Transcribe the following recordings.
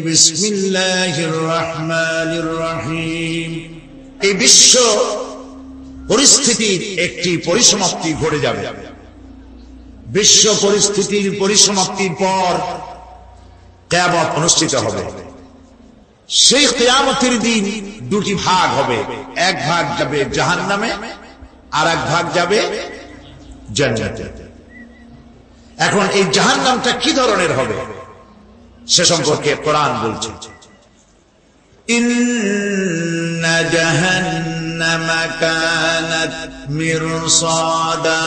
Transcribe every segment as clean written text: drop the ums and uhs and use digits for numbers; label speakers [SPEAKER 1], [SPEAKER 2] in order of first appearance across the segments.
[SPEAKER 1] বিসমিল্লাহির রহমানির রহিম। এই বিশ্ব পরিস্থিতির একটি পরিসমাপ্তি ঘটে যাবে। বিশ্ব পরিস্থিতির পরিসমাপ্তির পর কিয়ামত অনুষ্ঠিত হবে। সেই কিয়ামতের দিন দুটি ভাগ হবে, এক ভাগ যাবে জাহান্নামে আর এক ভাগ যাবে জান্নাতে। এখন এই জাহান্নামটা কি ধরনের হবে সে সম্পর্কে কোরআন বলছে, ইন্না জাহান্নামা কানাত মিরসাদা।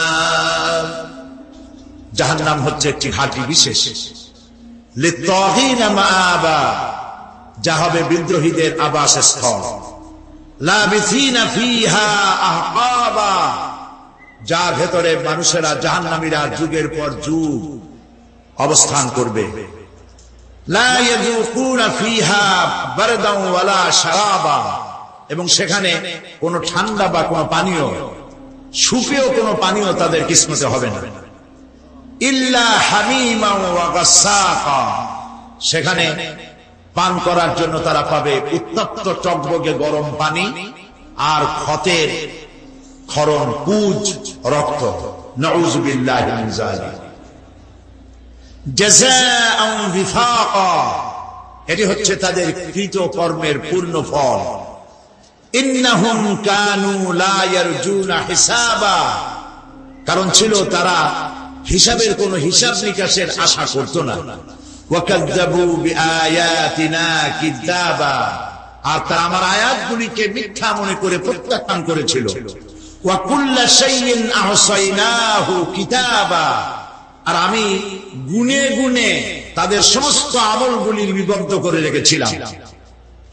[SPEAKER 1] জাহান্নাম হচ্ছে একটি ঘাঁটি বিশেষ, লিত্তাগীনা মাআবা, যা হবে বিদ্রোহীদের আবাসস্থল, লাবিসিনা ফিহা আহকাবা, যার ভেতরে মানুষেরা জাহান্নামীরা যুগের পর যুগ অবস্থান করবে। লা ইয়াযুকুনা ফিহা বারদান ওয়ালা শারাবা, এবং সেখানে কোনো ঠান্ডা বা কোনো পানীয়, সুপেয় কোনো পানীয় তাদের কিসমতে হবে না। ইল্লা হামিমা ওয়া গাসসাকা, সেখানে পান করার জন্য তারা পাবে উত্তপ্ত টকবগে গরম পানি আর ক্ষতের ক্ষরণ, পুজ, রক্ত। নাউযু বিল্লাহি মিন যালিক। জাযাআন বিফাকা, এটি হচ্ছে তাদের কৃত কর্মের পূর্ণ ফল। ইন্নাহুম কানু লা ইয়ারজুনা হিসাবা, কারণ ছিল তারা হিসাবের কোন হিসাব নিকাশের আশা করত না। ওয়া কাযযাবু বিআয়াতিনা কিযাবা, আর তারা আমার আয়াতগুলিকে মিথ্যা মনে করে প্রত্যাখ্যান করেছিল। ওয়া কুল্লা শাইইন আহসাইনাহু কিতাবা, আর আমি গুনে গুনে তাদের সমস্ত আমলগুলি লিপিবদ্ধ করে রেখেছিলাম।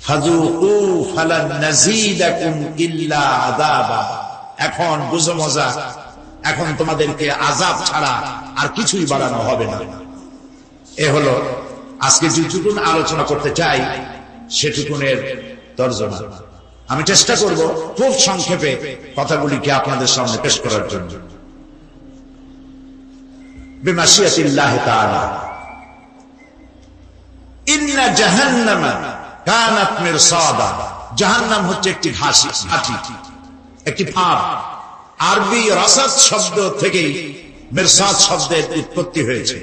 [SPEAKER 1] ফাযুকু ফালান নাযীদাকুম ইল্লা আযাবা, এখন বুঝো মজা, এখন তোমাদেরকে আযাব ছাড়া আর কিছুই বাড়ানো হবে না। এ হলো আজকে যেটুকুন আলোচনা করতে চাই সেটুকুনের তর্জমা। আমি চেষ্টা করব খুব সংক্ষেপে কথাগুলিকে আপনাদের সামনে পেশ করার জন্য। বিমাশিয়াতিল্লাহি তাআলা, ইন্না জাহান্নামা কানাত মিরসাদা, জাহান্নাম হচ্ছে একটি ঘাঁটি, একটি ফাঁদ। আরবি রাসাদ শব্দ থেকেই মিরসাদ শব্দের উৎপত্তি হয়েছে।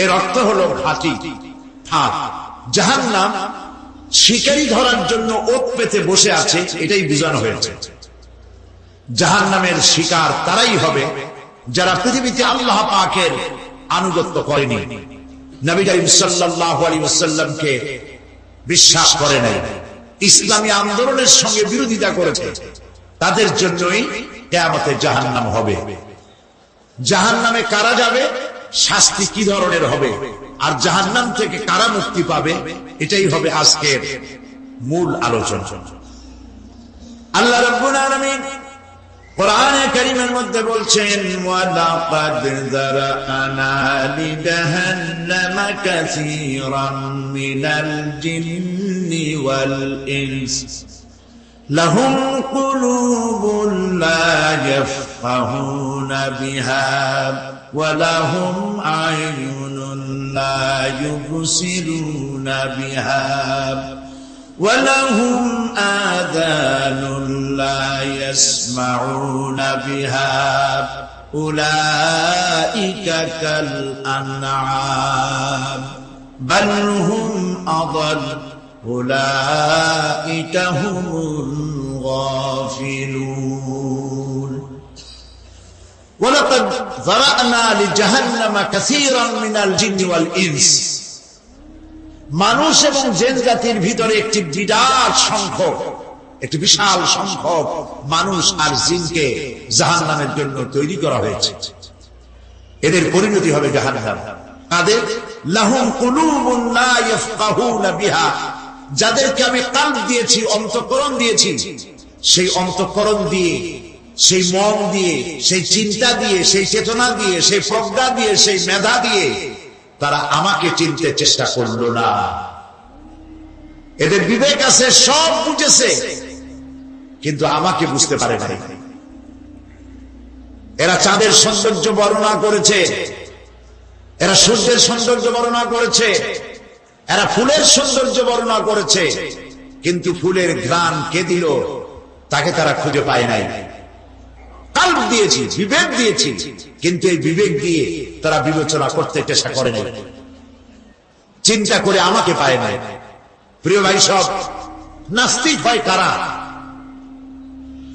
[SPEAKER 1] এর অর্থ হলো ঘাঁটি, ফাঁদ। জাহান্নাম শিকারী ধরার জন্য ওত পেতে বসে আছে, এটাই বোঝানো হয়েছে। জাহান্নামের শিকার তারাই হবে যারা পৃথিবীতে আল্লাহ পাকের আনুগত্য করেনি, নবী করিম সাল্লাল্লাহু আলাইহি ওয়াসাল্লামকে বিশ্বাস করে নাই, ইসলামী আন্দোলনের সঙ্গে বিরোধিতা করেছে, তাদের জন্যই কিয়ামতে জাহান্নাম হবে। জাহান্নামে কারা যাবে, শাস্তি কি ধরনের হবে, আর জাহান্নাম থেকে কারা মুক্তি পাবে, এটাই হবে আজকের মূল আলোচনা। আল্লাহ রাব্বুল আলামিন কোরআনে কারীমের মধ্যে বলছেন, ওয়ালাকাদ যারানা লিজাহান্নামা কাসীরাম মিনাল জিন্নি ওয়াল ইনস লাহুম কুলুবুন লা ইয়াফকাহুনা বিহা ওয়া লাহুম আ'য়ুনুন লা ইউবসিরুনা বিহা وَلَهُمْ آذَانٌ لَا يَسْمَعُونَ بِهَا أُولَئِكَ كَالْأَنْعَامِ بَلْ هُمْ أَضَلُّ أُولَئِكَ هُمُ الْغَافِلُونَ وَلَقَدْ ذَرَأْنَا لِجَهَنَّمَ كَثِيرًا مِنَ الْجِنِّ وَالْإِنسِ, মানুষ এবং জিন জাতির ভিতরে একটি বিরাট সংখ্যক, একটি বিশাল সংখ্যক মানুষ আর জিনকে জাহান্নামের জন্য তৈরি করা হয়েছে। এদের পরিণতি হবে জাহান্নাম। তাদের লাহুম কুলুবুন লা ইয়াফকাহুনা বিহা, যাদেরকে আমি কাল্ব দিয়েছি, অন্তঃকরণ দিয়েছি, সেই অন্তঃকরণ দিয়ে, সেই মন দিয়ে, সেই চিন্তা দিয়ে, সেই চেতনা দিয়ে, সেই প্রজ্ঞা দিয়ে, সেই মেধা দিয়ে তারা আমাকে চিনতে চেষ্টা করলো না। এদের বিবেক আছে, সব বুঝেছে, কিন্তু আমাকে বুঝতে পারে নাই। এরা চাঁদের সৌন্দর্য বর্ণনা করেছে, এরা সূর্যের সৌন্দর্য বর্ণনা করেছে, এরা ফুলের সৌন্দর্য বর্ণনা করেছে, কিন্তু ফুলের ঘ্রাণ কে দিল তাকে তারা খুঁজে পায় নাই। কাল্ব দিয়েছি, বিবেক দিয়েছি, কিন্তু এই বিবেক দিয়ে তারা বিবেচনা করতে চেষ্টা করে নাই, চিন্তা করে আমাকে পায় নাই। প্রিয় ভাই সব, নাস্তিক হয় কারা?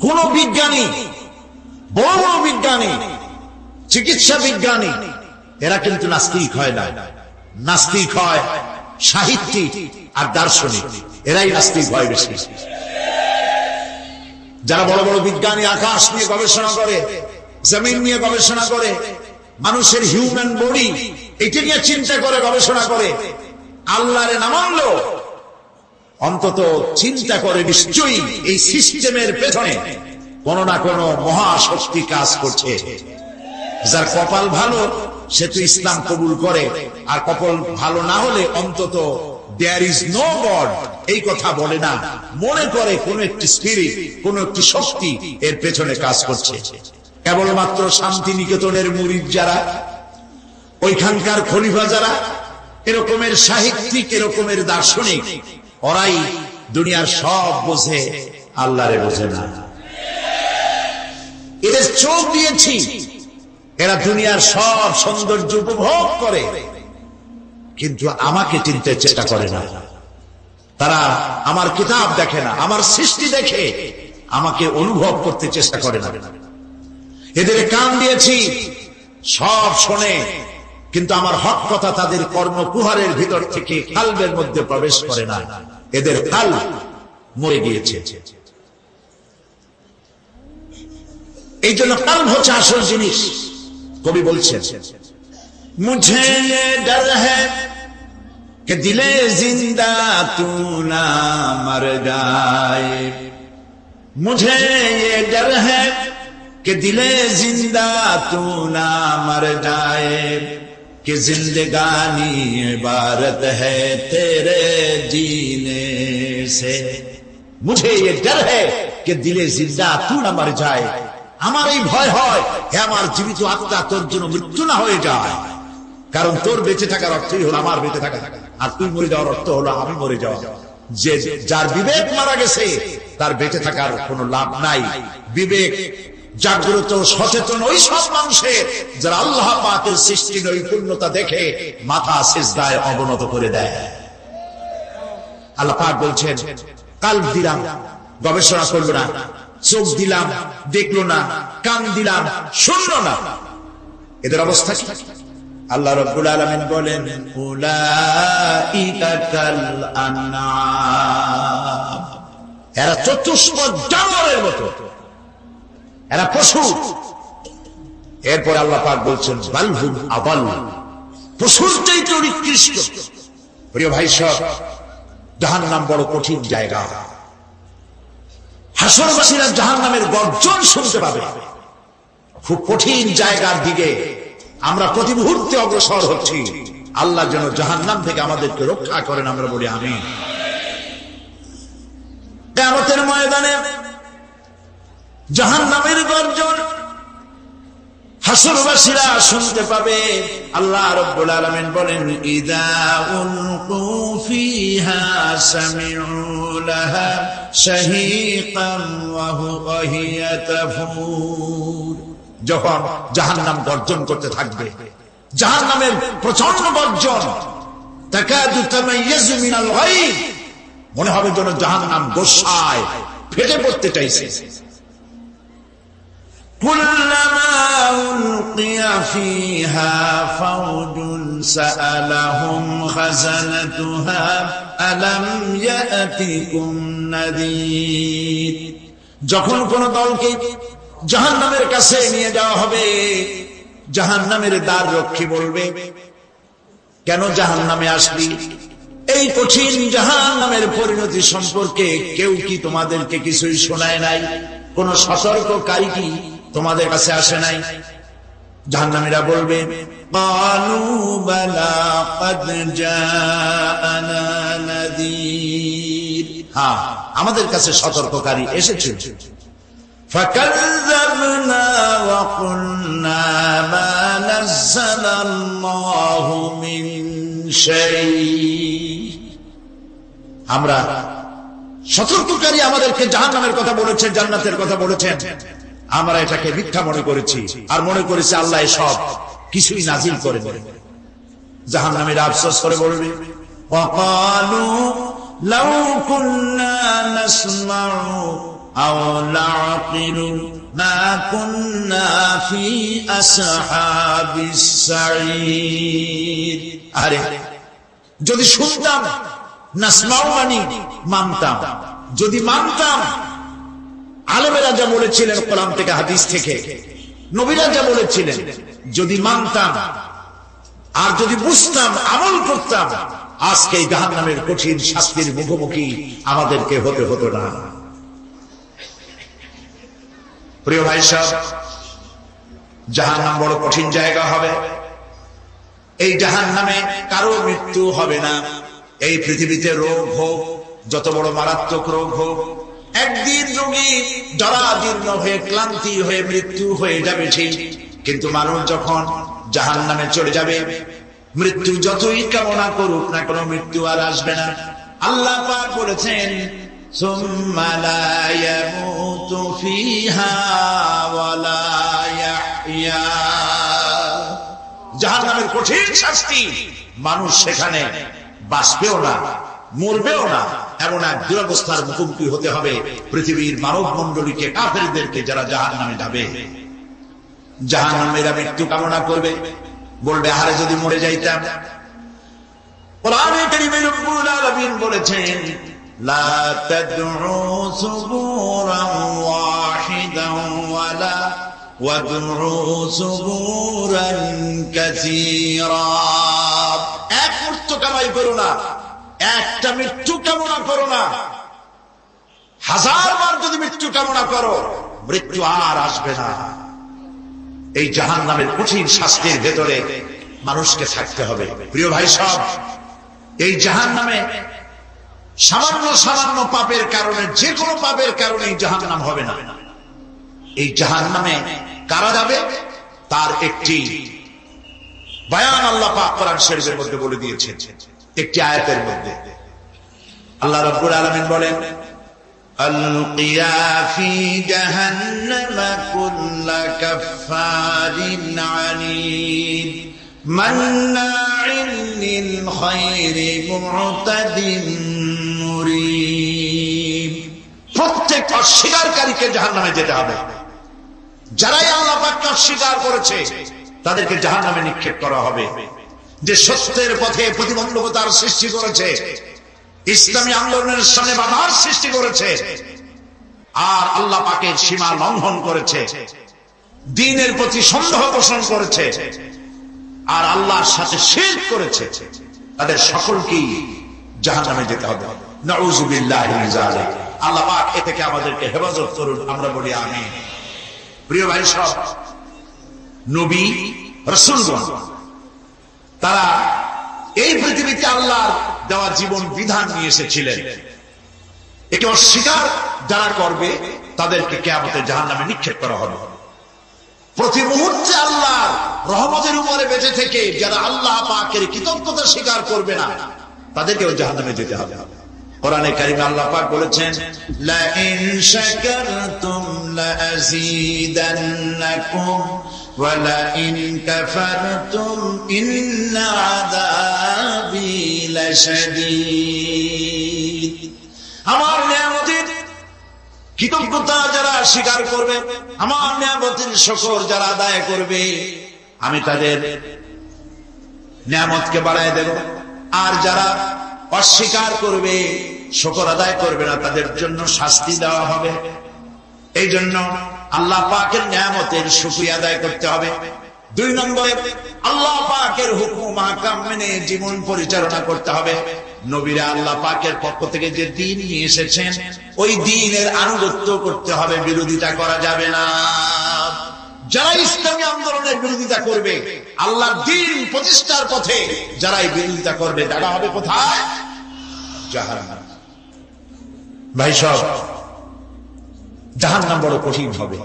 [SPEAKER 1] কোন বিজ্ঞানী, বড় বিজ্ঞানী, চিকিৎসা বিজ্ঞানী, এরা কিন্তু নাস্তিক হয় না। নাস্তিক হয় সাহিত্যিক আর দার্শনিক, এরাই নাস্তিক হয় বেশি। যারা বড় বড় বিজ্ঞানী, আকাশ নিয়ে গবেষণা করে, জমিন নিয়ে গবেষণা করে, মানুষের হিউম্যান বডি এটা নিয়ে চিন্তা করে, গবেষণা করে, আল্লাহরে না মানলো অন্তত চিন্তা করে নিশ্চয়ই এই সিস্টেমের পেছনে কোন না কোন মহাশক্তি কাজ করছে। যার কপাল ভালো সে তো ইসলাম কবুল করে, আর কপাল ভালো না হলে অন্তত দেয়ার ইজ নো গড এই কথা বলে না, মনে করে কোন একটি স্পিরিট, কোন একটি শক্তি এর পেছনে কাজ করছে। কেবলমাত্র শান্তিনিকেতনের মুরিদ যারা, ওইখানকার খলিফা যারা, এরকমের সাহিত্যিক, এরকমের দার্শনিক, ওরাই দুনিয়ার সব বোঝে, আল্লাহরে বোঝে না। এদের চোখ দিয়েছি, এরা দুনিয়ার সব সৌন্দর্য উপভোগ করে, কিন্তু আমাকে চিনতে চেষ্টা করে না। তারা আমার কিতাব দেখে না, আমার সৃষ্টি দেখে আমাকে অনুভব করতে চেষ্টা করে না। এদের কান দিয়েছি, সব শোনে, কিন্তু আমার হক কথা তাদের কর্মকুহারের ভিতর থেকে কালবের মধ্যে প্রবেশ করে না। এদের কাল মরে গিয়েছে। এই জন্য কাল্ব হচ্ছে আসল জিনিস। কবি বলছেন, মুঝে ডর হ্যায় कि दिले जिंदा तू ना मर जाए, मुझे ये डर है कि दिले जिंदा तू ना मर जाए, कि जिंदगानी इबारत है तेरे जीने से। मुझे ये डर है कि दिले जिंदा तू ना मर जाए, আমার এই ভয় হয় হে আমার জীবিত আত্মা তোর জন্য মৃত্যু না হয়ে যায়। কারণ তোর বেঁচে থাকার অর্থই হলো আমার বেঁচে থাকা, আর তুই মরে যাওয়ার অর্থ হলো আমি মরে যাওয়া। যে যার বিবেক মারা গেছে তার বেঁচে থাকার কোনো লাভ নাই। বিবেক জাগ্রত সচেতন ওই সব মানুষের যারা আল্লাহ পাকের সৃষ্টির নৈপুণ্যতা দেখে মাথা সিজদায় অবনত করে দেয়। আল্লাহ পাক বলছেন, কাল দিলাম, গবেষণা করলো না, চোখ দিলাম, দেখলো না, কান দিলাম, শুনলো না। এদের অবস্থা কি? আল্লাহ রাব্বুল আলামিন বলেন, উলাইকা কাল আনআম, এরা চতুষ্পদ জানোয়ারের মতো, এরা পশু। এরপর আল্লাহ পাক বলছেন, বাল হুম আদাল, পশুর চাইতে নিকৃষ্ট। প্রিয় ভাই সব, জাহান্নাম বড় কঠিন জায়গা। হাসরবাসীরা জাহান্নামের গর্জন শুনতে পাবে। খুব কঠিন জায়গার দিকে আমরা প্রতি মুহূর্তে অগ্রসর হচ্ছি। আল্লাহ যেন জাহান্নাম থেকে আমাদেরকে রক্ষা করেন, আমরা বলি আমিন। কিয়ামতের ময়দানে জাহান্নামের গর্জন হাসরবাসীরা শুনতে পাবে। আল্লাহ রাব্বুল আলামিন বলেন, ইযা উলকু ফিহা সামিউ লাহা শাহীকান ওয়া হুয়া হিয়া তাফুর। যখন জাহান্নাম গর্জন করতে থাকবে, জাহান্নামের প্রচন্ড গর্জন, তাকাদু তামাইয়াজু মিনাল গায়ব, মনে হবে যেন জাহান্নাম গোসায় ফেটে পড়তে চাইছে। কুল্লামা উলকিয়া ফিহা ফাওজুন সাআলাহুম খাযানাতুহা আলাম ইয়াতিকুম নাযীর। যখন কোন দলকে জাহান্নামের কাছে নিয়ে যাওয়া হবে, জাহান্নামের দ্বার রক্ষী বলবে, কেন জাহান্নামে আসলি? এই কঠিন জাহান্নামের পরিণতি সম্পর্কে কেউ কি তোমাদেরকে কিছুই শোনায় নাই? কোন সতর্ককারী কি তোমাদের কাছে আসে নাই? জাহান্নামীরা বলবে, ক্বালু বালা ক্বাদ জাআনা নাযীর, হ্যাঁ আমাদের কাছে সতর্ককারী এসেছে। ফাকাযযাবনা ওয়া কুলনা মা নাযালাল্লাহু মিন শাই, আমরা সতর্ককারী আমাদেরকে জাহান্নামের কথা বলেছেন, জান্নাতের কথা বলেছেন, আমরা এটাকে মিথ্যা মনে করেছি আর মনে করেছি আল্লাহ সব কিছুই নাজিল করে দেন। জাহান্নামীরা আফসোস করে বলবে, ওয়াকালু লাউ কুন্না নাসমাউ আও নাকিলু মা কুন্না ফি আসহাবিস সাঈর। আরে যদি শুনতাম, নাসমাউ মানে মানতাম, যদি মানতাম, আলেমেরা যা বলেছিলেন কোরআন থেকে হাদিস থেকে, নবীরা যা বলেছিলেন, যদি মানতাম আর যদি বুঝতাম, আমল করতাম, আজকে এই জাহান্নামের কঠিন শাস্তির মুখোমুখি আমাদেরকে হতে হতো না। প্রিয় ভাই সাহেব, জাহান্নাম বড় কঠিন জায়গা হবে। এই জাহান্নামে কারো মৃত্যু হবে না। এই পৃথিবীতে রোগ হোক, যত বড় মারাত্মক রোগ হোক, একদিন রোগী জরাজীর্ণ হয়ে ক্লান্তি হয়ে মৃত্যু হয়ে যাবে ঠিক, কিন্তু মানুষ যখন জাহান্নামে চলে যাবে, মৃত্যু যতই কামনা করুক না কোনো মৃত্যু আর আসবে না। আল্লাহ পাক বলেছেন, সুম্মা লা ইয়ামুতু ফিহা ওয়া লা ইয়াহইয়া। জাহান্নামের কঠিন শাস্তি, মানুষ সেখানে বাঁচবেও না, মরবেও না, এমন এক দুরবস্থার মুখোমুখি হতে হবে পৃথিবীর মানব মণ্ডলীকে, কাফেরদেরকে, যারা জাহান্নামে যাবে। জাহান্নামীরা মৃত্যু কামনা করবে, বলবে আরে যদি মরে যাইতাম। কোরআনে কারীমে রব্বুল আলামিন বলেছেন, লা তাদউ সুবুরান ওয়াহিদান ওয়ালা ওয়াদউ সুবুরান কাসীরা। এক মৃত্যু কামাই করো না, একটা মৃত্যু কামনা করো না। 1000 বার যদি মৃত্যু কামনা করো, মৃত্যু আর আসবে না। এই জাহান্নামের কঠিন শাস্তির ভেতরে মানুষকে থাকতে হবে। প্রিয় ভাই সব, এই জাহান্নামে সামান্য সামান্য পাপের কারণে, যে কোনো পাপের কারণে জাহান্নাম হবে না। এই জাহান্নামে কারা যাবে তার একটি বয়ান আল্লাহ পাক কোরআন শরীফের মধ্যে বলে দিয়েছেন। একটি আয়াতের মধ্যে আল্লাহ রাব্বুল আলামিন বলেন, আলকিয়া ফি জাহান্নাম কুল্লা কাফফারিন আনিদ মান্নাইন লিল খায়রি মু'তাদিন মুরিব। প্রত্যেক অস্বীকারীকে জাহান্নামে যেতে হবে। যারাই আল্লাহ পাককে অস্বীকার করেছে তাদেরকে জাহান্নামে নিক্ষেপ করা হবে। যে সত্যের পথে প্রতিবন্ধকতার সৃষ্টি করেছে, ইসলামী আন্দোলনের সামনে বাধার সৃষ্টি করেছে, আর আল্লাহ পাকের সীমা লঙ্ঘন করেছে, দ্বীনের প্রতি সন্দেহ পোষণ করেছে, আর আল্লাহর সাথে শিরক করেছে, তাদের সকলকেই জাহান্নামে যেতে হবে। নাউযুবিল্লাহি মিন যালিক। আল্লাহ পাক এ থেকে আমাদেরকে হেফাজত করুন, আমরা বলি আমিন। প্রিয় ভাই সব, নবী রাসূলগণ তারা এই পৃথিবীতে আল্লাহর দেওয়া জীবন বিধান নিয়ে এসেছিলেন। একে অস্বীকার যারা করবে তাদেরকে কিয়ামতে জাহান্নামে নিক্ষেপ করা হবে। প্রতি মুহূর্তে আল্লাহর রহমতের উপরে বেঁচে থেকে যারা আল্লাহ পাকের কৃতজ্ঞতা স্বীকার করবে না, তাদেরকেও জাহান্নামে যেতে হবে। কোরআনে কারীমে আল্লাহ পাক বলেছেন, লা ইন শাকারতুম লা আযীদান্নাকুম ওয়া লা ইন কাফারতুম ইন্না আযাবি লাশাদীদ। আমার নিয়ামতের কৃতজ্ঞতা যারা স্বীকার করবে, আমার নিয়ামতের শুকর যারা আদায় করবে, আমি তাদের নিয়ামতকে বাড়ায় দেব। আর যারা অস্বীকার করবে, শুকর আদায় করবে না, তাদের জন্য শাস্তি দেওয়া হবে। এই জন্য আল্লাহ পাকের নিয়ামতের শুকরিয়া আদায় করতে হবে। 2 নম্বরে আল্লাহ পাকের হুকুম আহকাম মেনে জীবন পরিচালনা করতে হবে। নবীরা আল্লাহ পাকের পক্ষ থেকে যে দ্বীন নিয়ে এসেছেন, ওই দ্বীনের আনুগত্য করতে হবে, বিরোধিতা করা যাবে না। যারা ইসলামী আন্দোলনের বিরোধিতা করবে, আল্লাহর দ্বীন প্রতিষ্ঠার পথে যারাই বিরোধিতা করবে, তারা হবে কোথায়? জাহান্নাম। ভাই সব, জাহান্নাম বড় কঠিন হবে।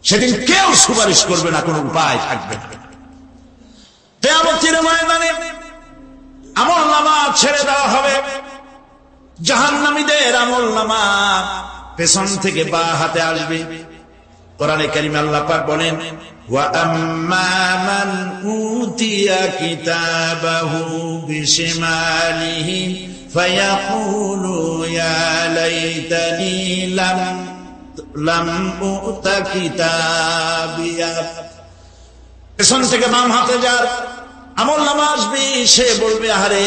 [SPEAKER 1] সেদিন কেউ সুপারিশ করবে না, কোনো উপায় থাকবে না। কিয়ামতের ময়দানে আমলনামা ছেড়ে দেওয়া হবে। জাহান্নামীদের আমলনামা পেছন থেকে বা হাতে আসবে। কোরআনে কারিমে আল্লাহ পাক বলেন, ওয়া আম্মা মান উতিয়া কিতাবাহু বিশিমালিহি ফায়াকুলু ইয়া লাইতানি লাম উতা কিতাবিয়া। পেছন থেকে বাম হাতে যার আমলনামা আসবে, সে বলবে, আরে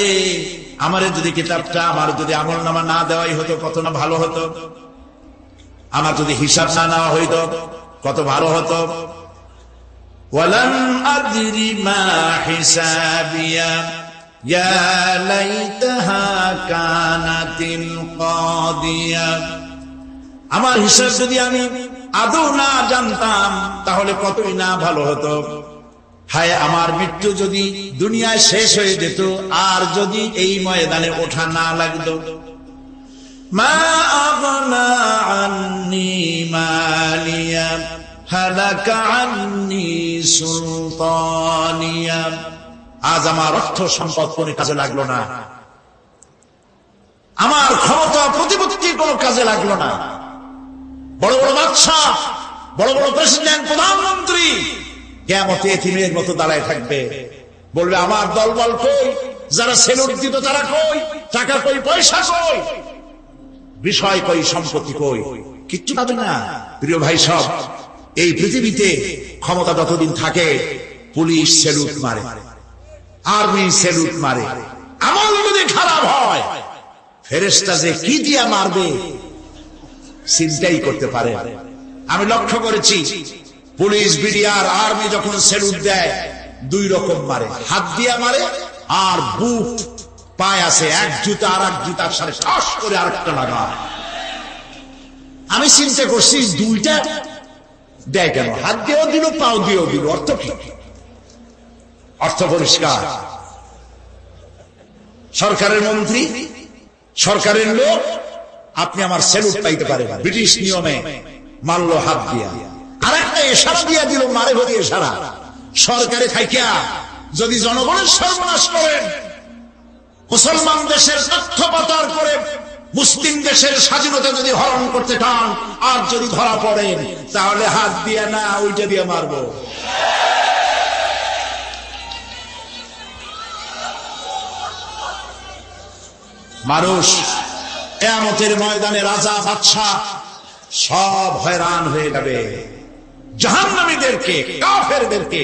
[SPEAKER 1] আমারে যদি কিতাবটা, আমার যদি আমলনামা না দেওয়াই হতো কত না ভালো হতো, আমার যদি হিসাব না নেওয়া হইতো কত ভালো হতো। ওয়ালাম আদরি মা হিসাবিয়া ইয়া লাইতাহা কানাতিল কাদিয়া। আমার হিসাব যদি আমি আদৌ না জানতাম তাহলে কতই না ভালো হতো। হায় আমার মৃত্যু যদি দুনিয়ায় শেষ হয়ে যেত, আর যদি এই ময়দানে ওঠা না লাগতো। মা আগনা আন্নি মালিয়া হালাকা আন্নি সুলতানিয়া। আজ আমার অর্থ সম্পদ কোনো কাজে লাগলো না, আমার ক্ষমতা প্রতিপত্তি কোনো কাজে লাগলো না। বড় বড় বাদশা, বড় বড় প্রেসিডেন্ট, প্রধানমন্ত্রী কিয়ামতে এতিমের মতো দাঁড়ায় থাকবে, বলবে আমার দলবল কই, যারা সেলুট দিত তারা কই, টাকা কই, পয়সা কই, বিষয় কই, সম্পত্তি কই, কিচ্ছু পাবে না। প্রিয় ভাই সব, এই পৃথিবীতে ক্ষমতা যতদিন থাকে পুলিশ সেলুট মারে, আর্মি সেলুট মারে। আমল যদি খারাপ হয় ফেরেশতা যে কি দিয়া মারবে চিন্তাই করতে পারে। আমি লক্ষ্য করেছি পুলিশ, বিডিআর, আর্মি যখন সেলুট দেয় দুই রকম মারে, হাত দিয়া মারে আর বুট পায় আছে এক জুতা আর এক জুতার সাথে ঠাস করে আরেকটা লাগায়। আমি চিন্তা করছি দুইটা দেয় কেন, হাত দিয়েও দিল পাও দিয়েও দিল, অর্থ কি? অর্থ পরিষ্কার। সরকারের মন্ত্রী, সরকারের লোক, আপনি আমার সেলুট পাইতে পারেন, ব্রিটিশ নিয়মে মারলো হাত দিয়া, আর একটা ইশারা দিয়া দিল, মারে ভরি ইশারা। সরকারে থাইকা যদি জনগণের সর্বনাশ করেন, মুসলমান দেশের তথ্য পাচার করে মুসলিম দেশের স্বাধীনতা যদি হরণ করতে চান, আর যদি ধরা পড়েন তাহলে হাত দিয়া না ওইটা দিয়ে মারবো। মানুষ কিয়ামতের ময়দানে রাজা বাদশা সব হয়রান হয়ে যাবে। জাহান্নামীদেরকে, কাফেরদেরকে,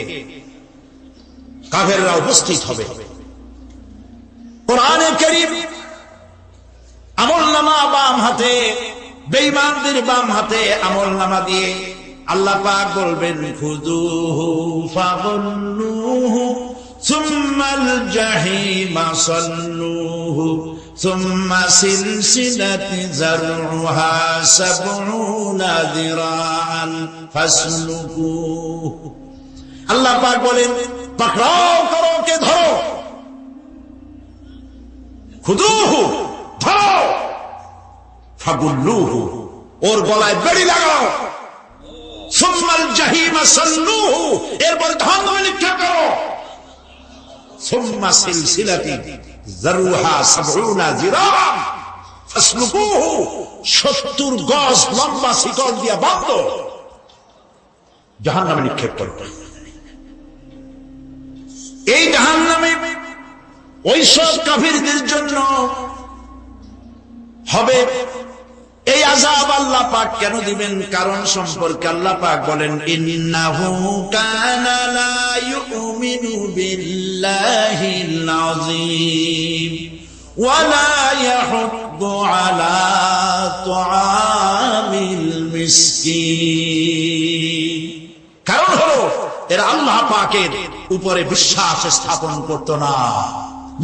[SPEAKER 1] কাফেররা উপস্থিত হবে। কোরআনে কারীম আমলনামা বাম হাতে, বেঈমানদের বাম হাতে আমলনামা দিয়ে আল্লাহ পাক বলবেন, খুযুহু ফাগুল্লুহু সুম্মাল জাহিমা সাল্লুহু সুম্মা সিলসিলাতি যারউহা সাবউনা যিরাআন ফাসলুকুহু। আল্লাহ পাক বলেন, পাকড়াও করো, কে ধরো, খুযুহু ধরো, ফাগুল্লুহু ওর গলায় বেড়ি লাগাও, সুম্মাল জাহিমা সাল্লুহু এরপর জাহান্নামে নিক্ষেপ করো, সুম্মা সিলসিলাতি যারউহা সাবউনা যিরাআন ফাসলুকুহু 70 গজ লম্বা শিকল দিয়ে বাঁধো, জাহান্নামে নিক্ষেপ করো। এই জাহান্নামে ওই সব কাফিরদের জন্য হবে। এই আযাব আল্লাহ পাক কেন দিবেন, কারণ সম্পর্কে আল্লাহ পাক বলেন, ইন্নাহু কানা লা ইউমিনু বিল্লাহিল আযীম ওয়া লা ইয়াহুদ্দু আলা তুআমিল মিসকিন। কারণ হলো এরা আল্লাহ পাকের উপরে বিশ্বাস স্থাপন করত না।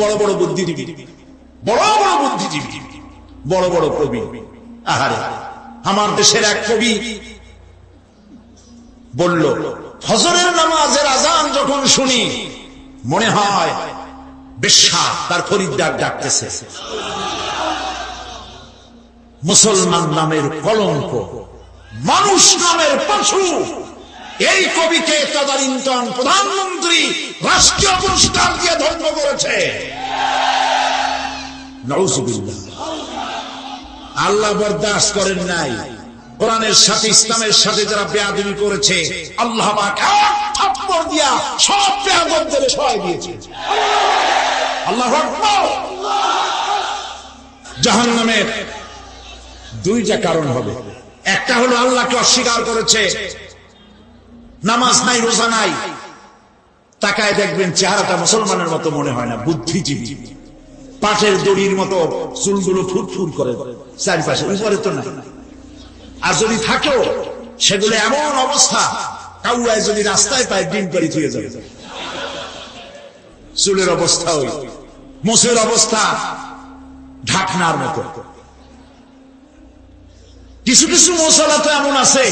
[SPEAKER 1] বড় বড় বুদ্ধিজীবী, বড় বড় বুদ্ধিজীবী, বড় বড় কবি। আহারে, আমার দেশের এক কবি বলল, ফজরের নামাজের আজান যখন শুনি মনে হয় বেশ্যা তার খরিদ্দার ডাকতেছে। মুসলমান নামের কলঙ্ক, মানুষ নামের পশু। এই কবিকে তদানীন্তন প্রধানমন্ত্রী রাষ্ট্রীয় পুরস্কার দিয়ে ধন্য করেছে। নাউযুবিল্লাহ। আল্লাহ বরদাস্ত করেন নাই। কোরআনের সাথে ইসলামের সাথে যারা বেয়াদবি করেছে, আল্লাহ পাক এক থাপ্পড় দিয়া সব বেয়াদবদের সহায় দিয়েছে। আল্লাহু আকবার। জাহান্নামের দুইটা কারণ হবে। একটা হলো আল্লাহকে অস্বীকার করেছে, নামাজ নাই, রোজা নাই, তাকায় দেখবেন চেহারাটা মুসলমানের মতো মনে হয় না, বুদ্ধিজীবী, পাটের দড়ির মতো চুলগুলো ফুটফুট করে চারিপাশে, উপরে তো না। আর যদি থাকেও সেগুলো এমন অবস্থা, কাউয়ায় যদি রাস্তায় পায় ডিম করে ধুয়ে যাবে। চুলের অবস্থা ওই, মোষের অবস্থা ঢাকনার মতো। কিছু কিছু মশলা তো এমন আছে,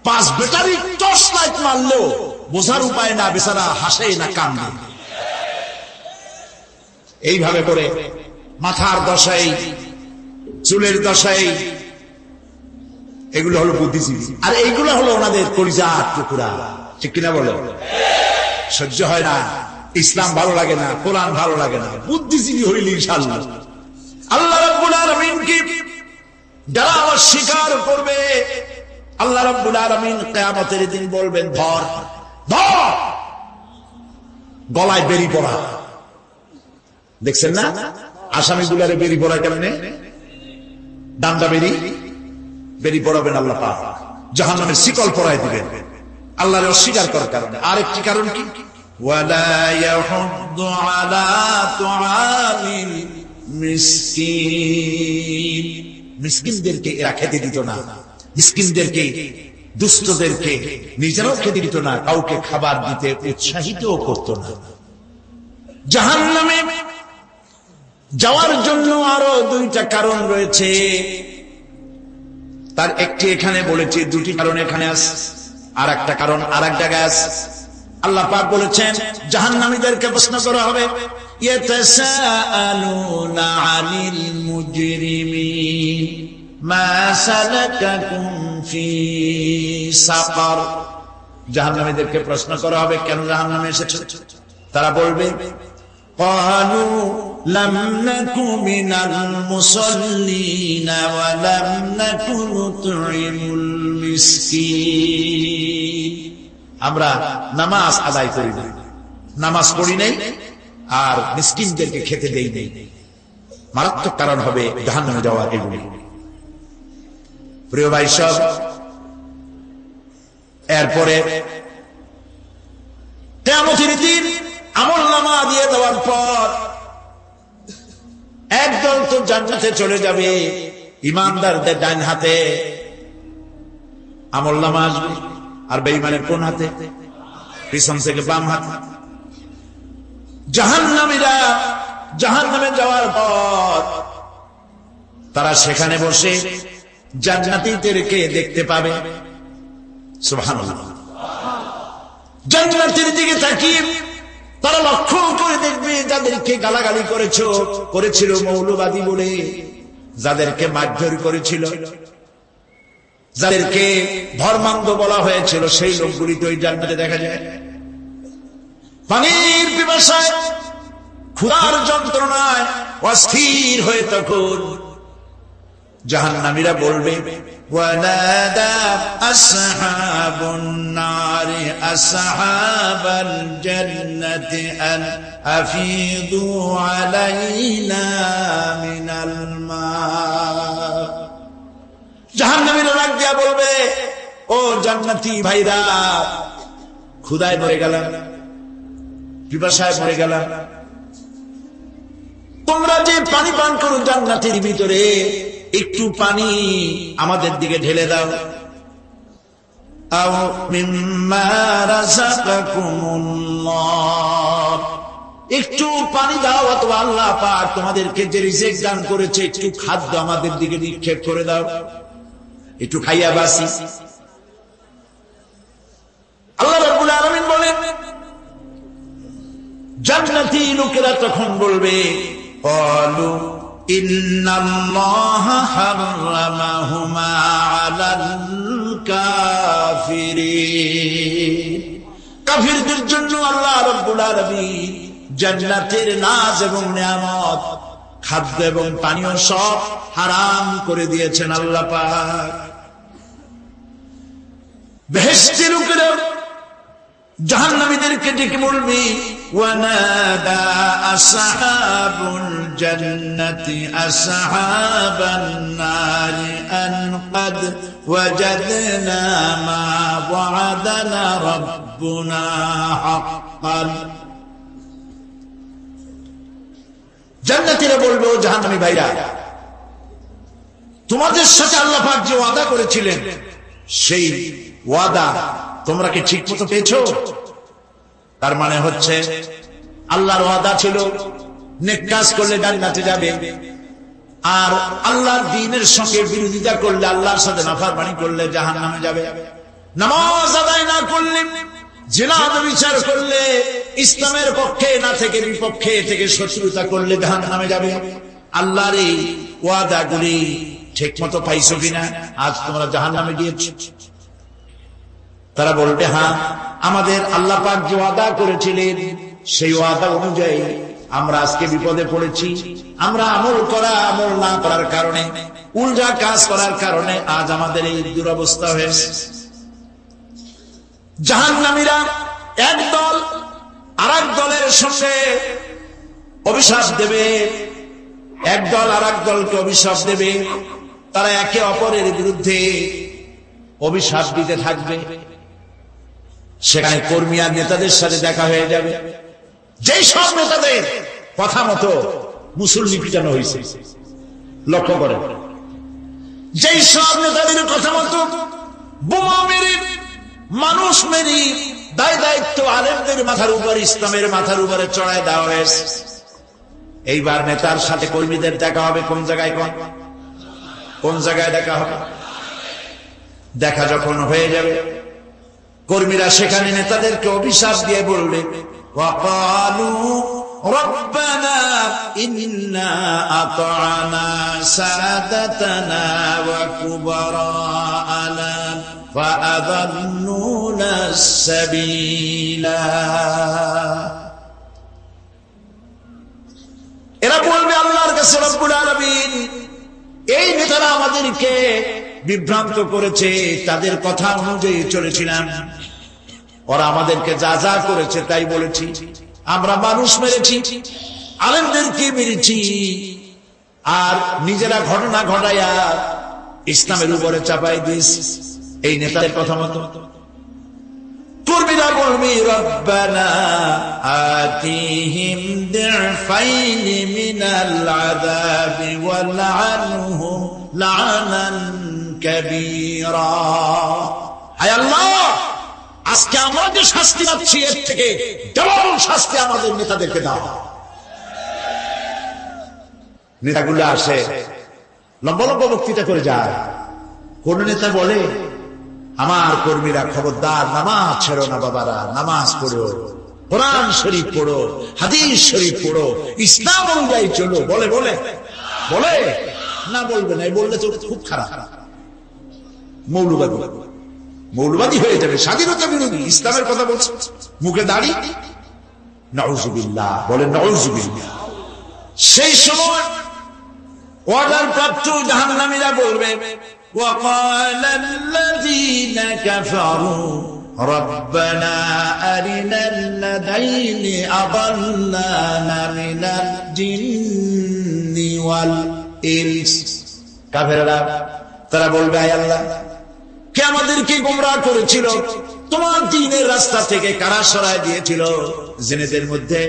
[SPEAKER 1] 5 ব্যাটারি টর্চ লাইট মারলেও বোঝার উপায় না, বেচারা হাসে না কান্দে। এইভাবে করে মাথার দশাই, চুলের দশাই, এগুলো হলো বুদ্ধিজীবী। আর এইগুলো হলো ওনাদের কলিজার টুকরা, ঠিক কিনা বলো? সহ্য হয় না, ইসলাম ভালো লাগে না, কোরআন ভালো লাগে না, বুদ্ধিজীবী হইলে ইনশাআল্লাহ। আল্লাহ রাব্বুল আলামিন কি যারা অস্বীকার করবে, আল্লাহ রাব্বুল আলামিন কিয়ামতের দিন বলবেন, ধর ধর, গলায় বেরি পড়া। দেখছেন না আসামিগুলারে বেরি পড়া কেমনে? ডান্ডা বেরি পড়াবেন আল্লাহ পাক, জাহান্নামের শিকল পরায় দিবেন আল্লাহরে অস্বীকার করার কারণে। আরেকটি কারণ কি? ওয়ালা ইয়াহুদ্দু আলা তুআমিল মিসকিন। মিসকিনদেরকে এরা খেতে দিত না, মিসকিনদেরকে, দুস্থদেরকে নিজেরাও খেতে দিত না, কাউকে খাবার দিতে উৎসাহিতও করত না। জাহান্নামে যাওয়ার জন্য আরো দুইটা কারণ রয়েছে, তার একটি এখানে বলেছি, দুটি কারণ এখানে আছে, আর একটা কারণ আর এক জায়গায় আছে। আল্লাহ পাক বলেছেন জাহান্নামীদেরকে প্রশ্ন করা হবে, ইয়াতাসাআলুনা আনিল মুজরিমিন মা সালাকাকুম ফি সাকার। জাহান্নামীদেরকে প্রশ্ন করা হবে, কেন জাহান্নামে এসেছো? তারা বলবে, ক্বালু লাম নাকু মিনাল মুসাল্লিনা ওয়া লাম নাকু নুতঈমুল মিসকিন। আমরা নামাজ আদায় করি না, নামাজ পড়ি নাই, আর মিসকিনদেরকে খেতে দেই নাই। মারাত্মক কারণ হবে জাহান্নামে যাওয়ার এগুলি। প্রিয় ভাই সব, এরপরে কিয়ামতের দিন আমলনামা দিয়ে দেওয়ার পর একদল তো জান্নাতে চলে যাবে, ইমানদারদের ডান হাতে আমলনামা আসবে, আর বেঈমানের কোন হাতে? পিছন থেকে বাম হাতে। জাহান্নামীরা জাহান্নামে যাওয়ার পর তারা সেখানে বসে জান্নাতীদেরকে দেখতে পাবে। সুবহানাল্লাহ। জান্নাতের দিকে তাকিয়ে তারা লক্ষ্য করে দেখবে যাদেরকে গালাগালি করেছিল মৌলবাদী বলে, যাদেরকে মারধর করেছিল, যাদেরকে ধর্মান্ধ বলা হয়েছিল, সেই লোকগুলি তো ওই জান্নাতে দেখা যায়। পানির পিপাসায়, ক্ষুধার যন্ত্রণায় অস্থির হয়ে তখন জাহান্নামীরা বলবে, ওয়ানাদা আসহাবুন নারি আসহাবাল জান্নাতি আন আফিদু আলাইনা মিনাল মা। জাহান্নামীরা ডাক দিয়া বলবে, ও জান্নাতি ভাইরা, ক্ষুধায় মরে গেলাম, পিপাসায় মরে গেলাম, তোমরা যে পানি পান করো জান্নাতের ভিতরে, একটু পানি আমাদের দিকে ঢেলে দাও। আও মিম্মা রাযাকাকুমুল্লাহ, একটু পানি দাও, অথবা আল্লাহ পাক তোমাদেরকে যে রিজিক দান করেছে একটু খাদ্য আমাদের দিকে নিক্ষেপ করে দাও, একটু খাইয়া বাসি। আল্লাহ রাব্বুল আলামিন বলেন, জান্নাতি লোকেরা তখন বলবে, ক্বালু ইন্নাল্লাহা হারামাহুমা আলাল কাফিরিন। কাফিরদের জন্য আল্লাহ রাব্বুল আলামিন জান্নাতের নাজ এবং নিয়ামত, খাদ্য এবং পানীয় সব হারাম করে দিয়েছেন আল্লাহ পাক। বেহেশতি লোকেরা জাহান্নামীদেরকে ডেকে বলবে, ওয়ানাদা আসহাবুল জান্নাতি আসহাবান নারি আন ক্বাদ ওয়াজাদনা মা ওয়া'আদানা রাব্বুনা হাক্কান। জান্নাতীরা বলবে, ও জাহান্নামী ভাইরা, তোমাদের সাথে আল্লাহ পাক যে ওয়াদা করেছিলেন সেই ওয়াদা তোমরা কি ঠিক মতো পেয়েছো? তার মানে হচ্ছে আল্লাহর ওয়াদা ছিল নেক কাজ করলে জান্নাতে যাবে, আর আল্লাহর দ্বীনের সঙ্গে বিরোধিতা করলে, আল্লাহর সাথে নাফরমানি করলে জাহান্নামে যাবে। নামাজ আদায় না করলে, জিনা ব্যভিচার করলে, ইসলামের পক্ষে না থেকে বিপক্ষে থেকে শত্রুতা করলে জাহান্নামে যাবে। আল্লাহর এই ওয়াদাগুলি ঠিক মতো পাইছো কিনা? আজ তোমরা জাহান্নামে গিয়েছো। তারা বলবে, হ্যাঁ, আমাদের আল্লাহ পাক যে ওয়াদা করেছিলেন সেই ওয়াদা অনুযায়ী আমরা আজকে বিপদে পড়েছি। আমরা আমল না করার কারণে, উল্টা কাজ করার কারণে আজ আমাদের এই দুরবস্থা হয়েছে। জাহান্নামীরা একদল আরেক দলের সঙ্গে অভিশাপ দেবে, একদল আরেক দলকে অভিশাপ দেবে। তারা একে অপরের বিরুদ্ধে অভিশাপ দিতে থাকবে। সেখানে কর্মী আর নেতাদের সাথে দেখা হয়ে যাবে। যেই সব নেতাদের কথা মতো মুসল্লি পিটানো হয়েছে, লক্ষ্য করে, যেই সব নেতাদের কথা মতো বোমা মেরে, মানুষ মেরে, দায় দায়িত্ব আলেমদের মাথার উপর, ইসলামের মাথার উপরে চড়ায় দেওয়া হয়েছে। এইবার নেতার সাথে কর্মীদের দেখা হবে কোন জায়গায়? কোন জায়গায় দেখা হবে? দেখা যখন হয়ে যাবে, কর্মীরা সেখানে নেতাদেরকে অভিশাপ দিয়ে বলবে, ওয়াকালু রব্বানা ইন্না আতা'না সাদাতানা ওয়া কুবারা'ানা ফাআযাল্লুনা সাবিলা। এরা বলবে আল্লাহর কাছে, রব্বুল আলামিন, এই নেতারা আমাদেরকে বিভ্রান্ত করেছে, তাদের কথা অনুযায়ী চলেছিলাম, ওরা আমাদেরকে যা যা করেছে তাই বলেছি। আমরা মানুষ মেরেছি, আলেমদেরকে মেরেছি, আর নিজেরা ঘটনা ঘটাইয়া ইসলামের উপরে চাপাই দিয়েছি এই নেতাদের কথা মতো। কর্মীরা বলবি, রব্বানা আতিহিম দি'ফাইনি মিনাল আযাবি ওয়ালআনহুম লা'নান কাবীরা। হায় আল্লাহ, আজকে আমরা যে শাস্তি পাচ্ছি এর থেকে ডাবল শাস্তি আমাদের নেতাদেরকে দাও। নেতাগুলো আসে, লম্বা লম্বা বক্তৃতা করে যায়। কোন নেতা বলে, আমার কর্মীরা খবরদার, নামাজ ছেড়ো না বাবারা, নামাজ পড়ো, কোরআন শরীফ পড়ো, হাদিস শরীফ পড়ো, ইসলাম অনুযায়ী চলো। বলে বলে বলে না, বলবে না, বললে তো খুব খারাপ, মৌলবাদী হয়ে যাবে, স্বাধীনতা বিরোধী, ইসলামের কথা বলছে, মুখে দাড়ি, নাউযুবিল্লাহ, বলে নাউযুবিল্লাহ। সেই সময় ওয়াদার প্রাপ্ত জাহান্নামীরা বলবে, وقال الذين كفروا ربنا أرنا الذين أضلانا من الجن والإنس। কাফেররা তারা বলবে, আয় আল্লাহ, কে আমাদেরকে গোমরাহ করেছিল, তোমার দ্বীনের রাস্তা থেকে কারা সরায় দিয়েছিল, জিনেদের মধ্যে,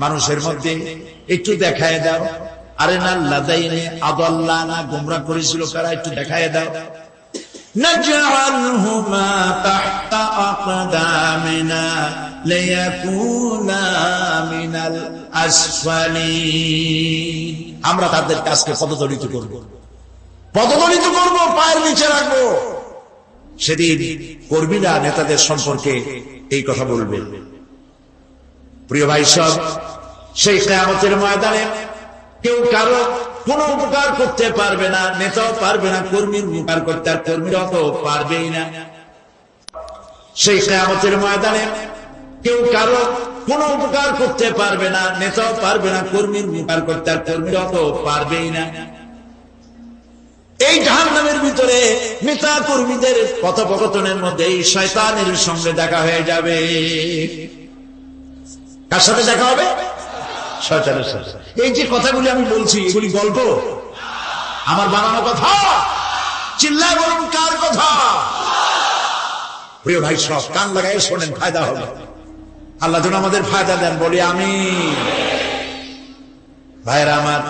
[SPEAKER 1] মানুষের মধ্যে, একটু দেখায় দাও। আরেনা লাদাইনে আদাল্লানা, গোমরাহ করেছিল কারা, একটু দেখায় দাও। নাজআলহুমা তাহতা আকদামিনা লিয়াকুনা মিনাল আসফালিন। আমরা তাদের কাজকে পদদলিত করব, পায়ের নিচে রাখবো। সেদিন কর্মীরা নেতাদের সম্পর্কে এই কথা বলবে। প্রিয় ভাই সব, সেই কিয়ামতের ময়দানে কেউ কারো কোনো উপকার করতে পারবে না, নেতাও পারবে না কর্মীর উপকার করতে, আর কর্মীরাও তো পারবেই না। সেই কিয়ামতের ময়দানে কেউ কারো কোনো উপকার করতে পারবে না, নেতাও পারবে না কর্মীর উপকার করতে, আর কর্মীরাও তো পারবেই না। এই জাহান্নামের ভিতরে নেতা কর্মীদের কথোপকথনের মধ্যে এই শয়তানের সঙ্গে দেখা হয়ে যাবে। কার সাথে দেখা হবে? শয়তানের সাথে। এই যে কথাগুলি আমি বলছি, এগুলি গল্প, আমার বানানো কথা? চিল্লায় বলুন কার কথা? প্রিয় ভাই, সব কান লাগাই শোনেন, ফায়দা হবে। আল্লাহ যেন আমাদের ফায়দা দেন, বলি আমি। ভাইরা আমার,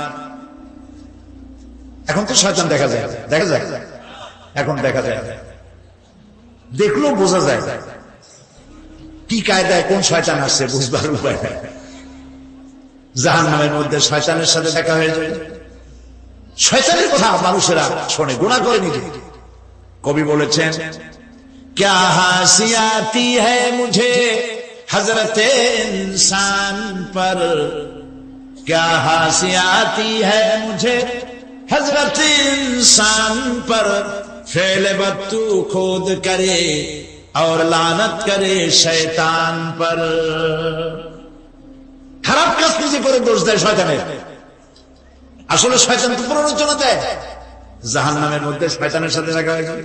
[SPEAKER 1] এখন তো শয়তান দেখা যায়, দেখা যায়, এখন দেখা যায়, দেখলেও বোঝা যায় কি কায়দায় কোন শয়তান আসছে, বুঝবার উপায় নাই। জাহান্নামের মধ্যে শয়তানের সাথে দেখা হয়ে যায়। শয়তানের কথা মানুষেরা শোনে, গুনাহ করে নিজে। কবি বলেছেন, क्या हंसी आती है मुझे हजरत इंसान पर, क्या हंसी आती है मुझे हजरत इंसान पर, फेल बत्तू खुद करे और लानत करे शैतान पर। খারাপ কাজ নিজে করে দোষ দেয় শয়তানের। আসলে শয়তান তো প্ররোচনা দেয়। জাহান্নামের মধ্যে শয়তানের সাথে দেখা হয়ে যায়।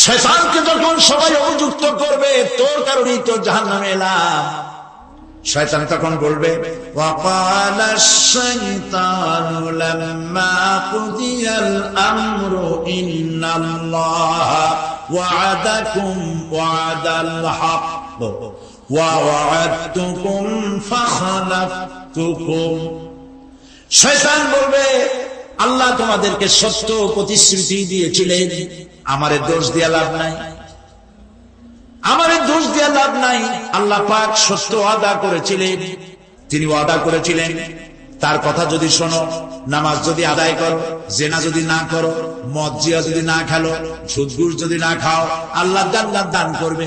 [SPEAKER 1] শয়তানকে যখন সবাই অভিযুক্ত করবে, তোর কারণেই তো জাহান্নামে এলাম, শয়তান তখন বলবে, وَقَالَ الشَّيْطَانُ لَمَّا قُضِيَ الْأَمْرُ إِنَّ اللَّهَ وَعَدَكُمْ وَعْدَ الْحَقِّ وَوَعَدتُكُمْ فَخَلَفْتُكُمْ। শয়তান বলবে, আল্লাহ তোমাদেরকে সত্য প্রতিশ্রুতি দিয়েছিলেন, আমারে দোষ দিয়া লাভ নাই, আমারে দোষ দিয়া লাভ নাই। আল্লাহ পাক সত্য ওয়াদা করেছিলেন, তিনি ওয়াদা করেছিলেন তার কথা যদি শোনো, নামাজ যদি আদায় করো, জেনা যদি না করো, মদ জিয়া যদি না খেলো, সুদ ঘুষ যদি না খাও, আল্লাহ জান্নাত দান করবে।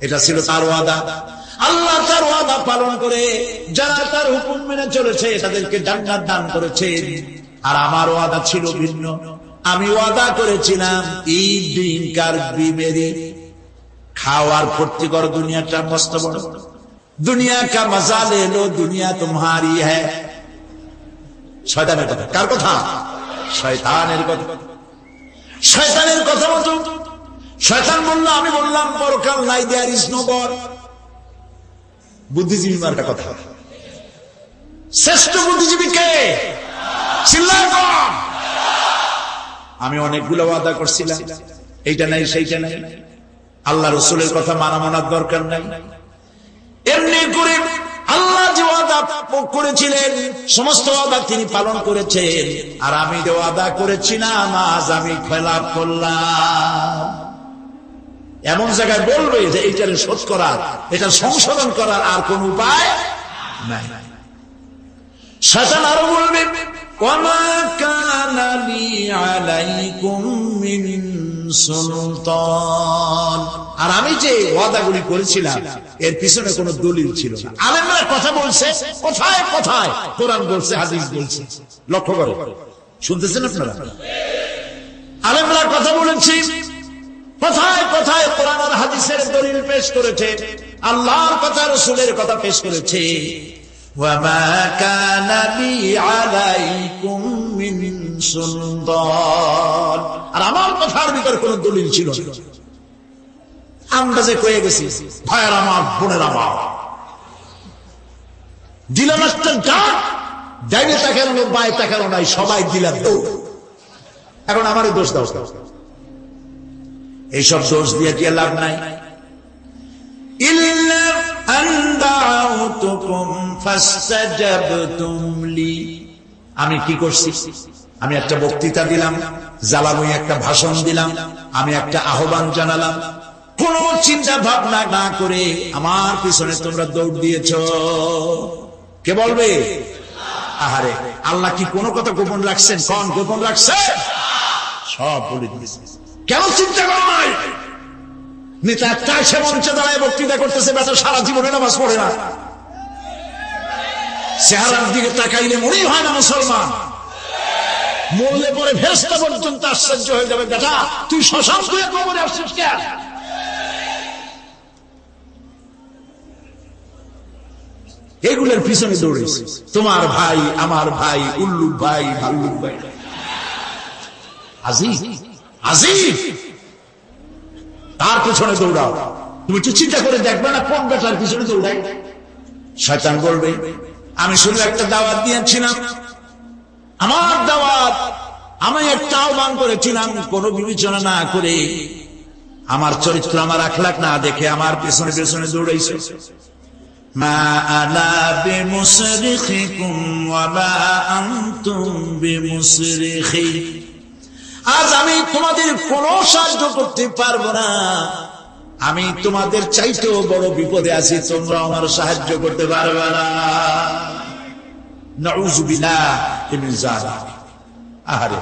[SPEAKER 1] এটা ছিল তার ওয়াদা। আল্লাহ তার ওয়াদা পালন করে যারা তার হুকুম মেনে চলেছে তাদেরকে জান্নাত দান করেছেন। আর আমার ওয়াদা ছিল ভিন্ন। আমি ওয়াদা করেছিলাম, ঈদ ড্রিঙ্ক আর বিমেরি খাওয়ার ফুর্তি করো, দুনিয়াটা মস্ত বড়, দুনিয়া কা মজা লে লো, দুনিয়া তোমারি হ্যায়। শয়তানের কথা। কার কথা? শয়তানের কথা। শয়তানের কথা মতো শয়তান বলল, আমি বললাম পরকাল নাই, দেয়ার ইজ নো গড। বুদ্ধিজীবী মার্কা কথা। শ্রেষ্ঠ বুদ্ধিজীবী কে? চিল্লায় বল। আমি অনেকগুলো ওয়াদা করছিলাম, এইটা নাই সেইটা নাই, আল্লাহ রসুলের কথা মানা মানার দরকার নাই। এমনি করে আল্লাহ যে ওয়াদা করেছিলেন সমস্ত ওয়াদা তিনি পালন করেছেন, আর আমি যে ওয়াদা করেছিলাম আজ আমি খেলাপ করলাম। এমন জায়গায় বলবে যে এইটারে শোধ করার, এটা সংশোধন করার আর কোন উপায় নাই। শয়তান আরো বলবে, ওয়ামা কানা লি আলাইকুম মিন সুলতান। আর আমি যে ওয়াদাগুলি করেছিলাম এর পিছনে কোনো দলিল ছিল না। আলেমরা কথা বলছে, কোথায় কোথায় কোরআন বলছে, হাদিস বলছে। লক্ষ্য করো, শুনতেছেন আপনারা? আলেমরা কথা বলেছি, কোথায় কোথায় কোরআন আর হাদিসের দলিল পেশ করেছে, আল্লাহর কথা রাসূলের কথা পেশ করেছে। ওয়ামা কানা লি আলাইকুম মিন সুলতান। আর আমার কথার ভিতর কোন দলিল ছিল না। আমরা যে কয়ে গেছি, ভাইয়ের আমার, বোনের আমার, দিলাম একটা ডাক, ডাইনে তাকানো লোক, বায়ে তাকানো নাই, সবাই দিলাম দৌড়। এখন আমারই দোষ দাও। এইসব দোষ দিয়ে কি লাভ নাই। ইল্লা আন দাউতুকুম ফাসতাজাবতুম লি। আমি কি করছি? আমি একটা বক্তৃতা দিলাম, জ্বালাময় একটা ভাষণ দিলাম, আমি একটা আহ্বান জানালাম, কোন চিন্তা ভাবনা না করে আমার পিছনে তোমরা দৌড় দিয়েছ। কে বলবে? আহারে, আল্লাহ কি কোনো কথা গোপন রাখছেন? কোন গোপন রাখছে? সব বলে দিয়েছে। কেন চিন্তা করো নাই? নেতা তাই সে মঞ্চে দাঁড়ায় বক্তৃতা করতেছে, বেটা সারা জীবনে নামাজ পড়ে না, চেহারার দিকে তাকাইলে মনেই হয় না মুসলমান। মরলে পরে ফেরেশতা পর্যন্ত আশ্চর্য হয়ে যাবে, বেটা তুই শ্মশান হয়ে কবরে আসছিস কেন? এগুলোর পিছনে দৌড়েছে তোমার ভাই, আমার ভাই, উল্লুক ভাই, ভাল্লুক ভাই। আজিব আজিব, তার পিছনে দৌড়াও। তুমি একটু চিন্তা করে দেখবে না কোন বেটার পিছনে দৌড়াই? শয়তান বলবে আমি শুধু একটা দাওয়াত দিয়েছিলাম, আমার দাওয়াত আমি একটা আহ্বান করেছিলাম, কোনো বিবেচনা না করে, আমার চরিত্র আমার আখলাক না দেখে আমার পেছনে পেছনে দৌড়াইছে। মা আনা বিমুসরিখিকুম ওয়া মা আনতুম বিমুসরিখি, আজ আমি তোমাদের কোনো সাহায্য করতে পারবো না, আমি তোমাদের চাইতেও বড় বিপদে আছি, তোমরা আমার সাহায্য করতে পারবে না। নাউযু বিল্লাহি মিন যালিক। আহারে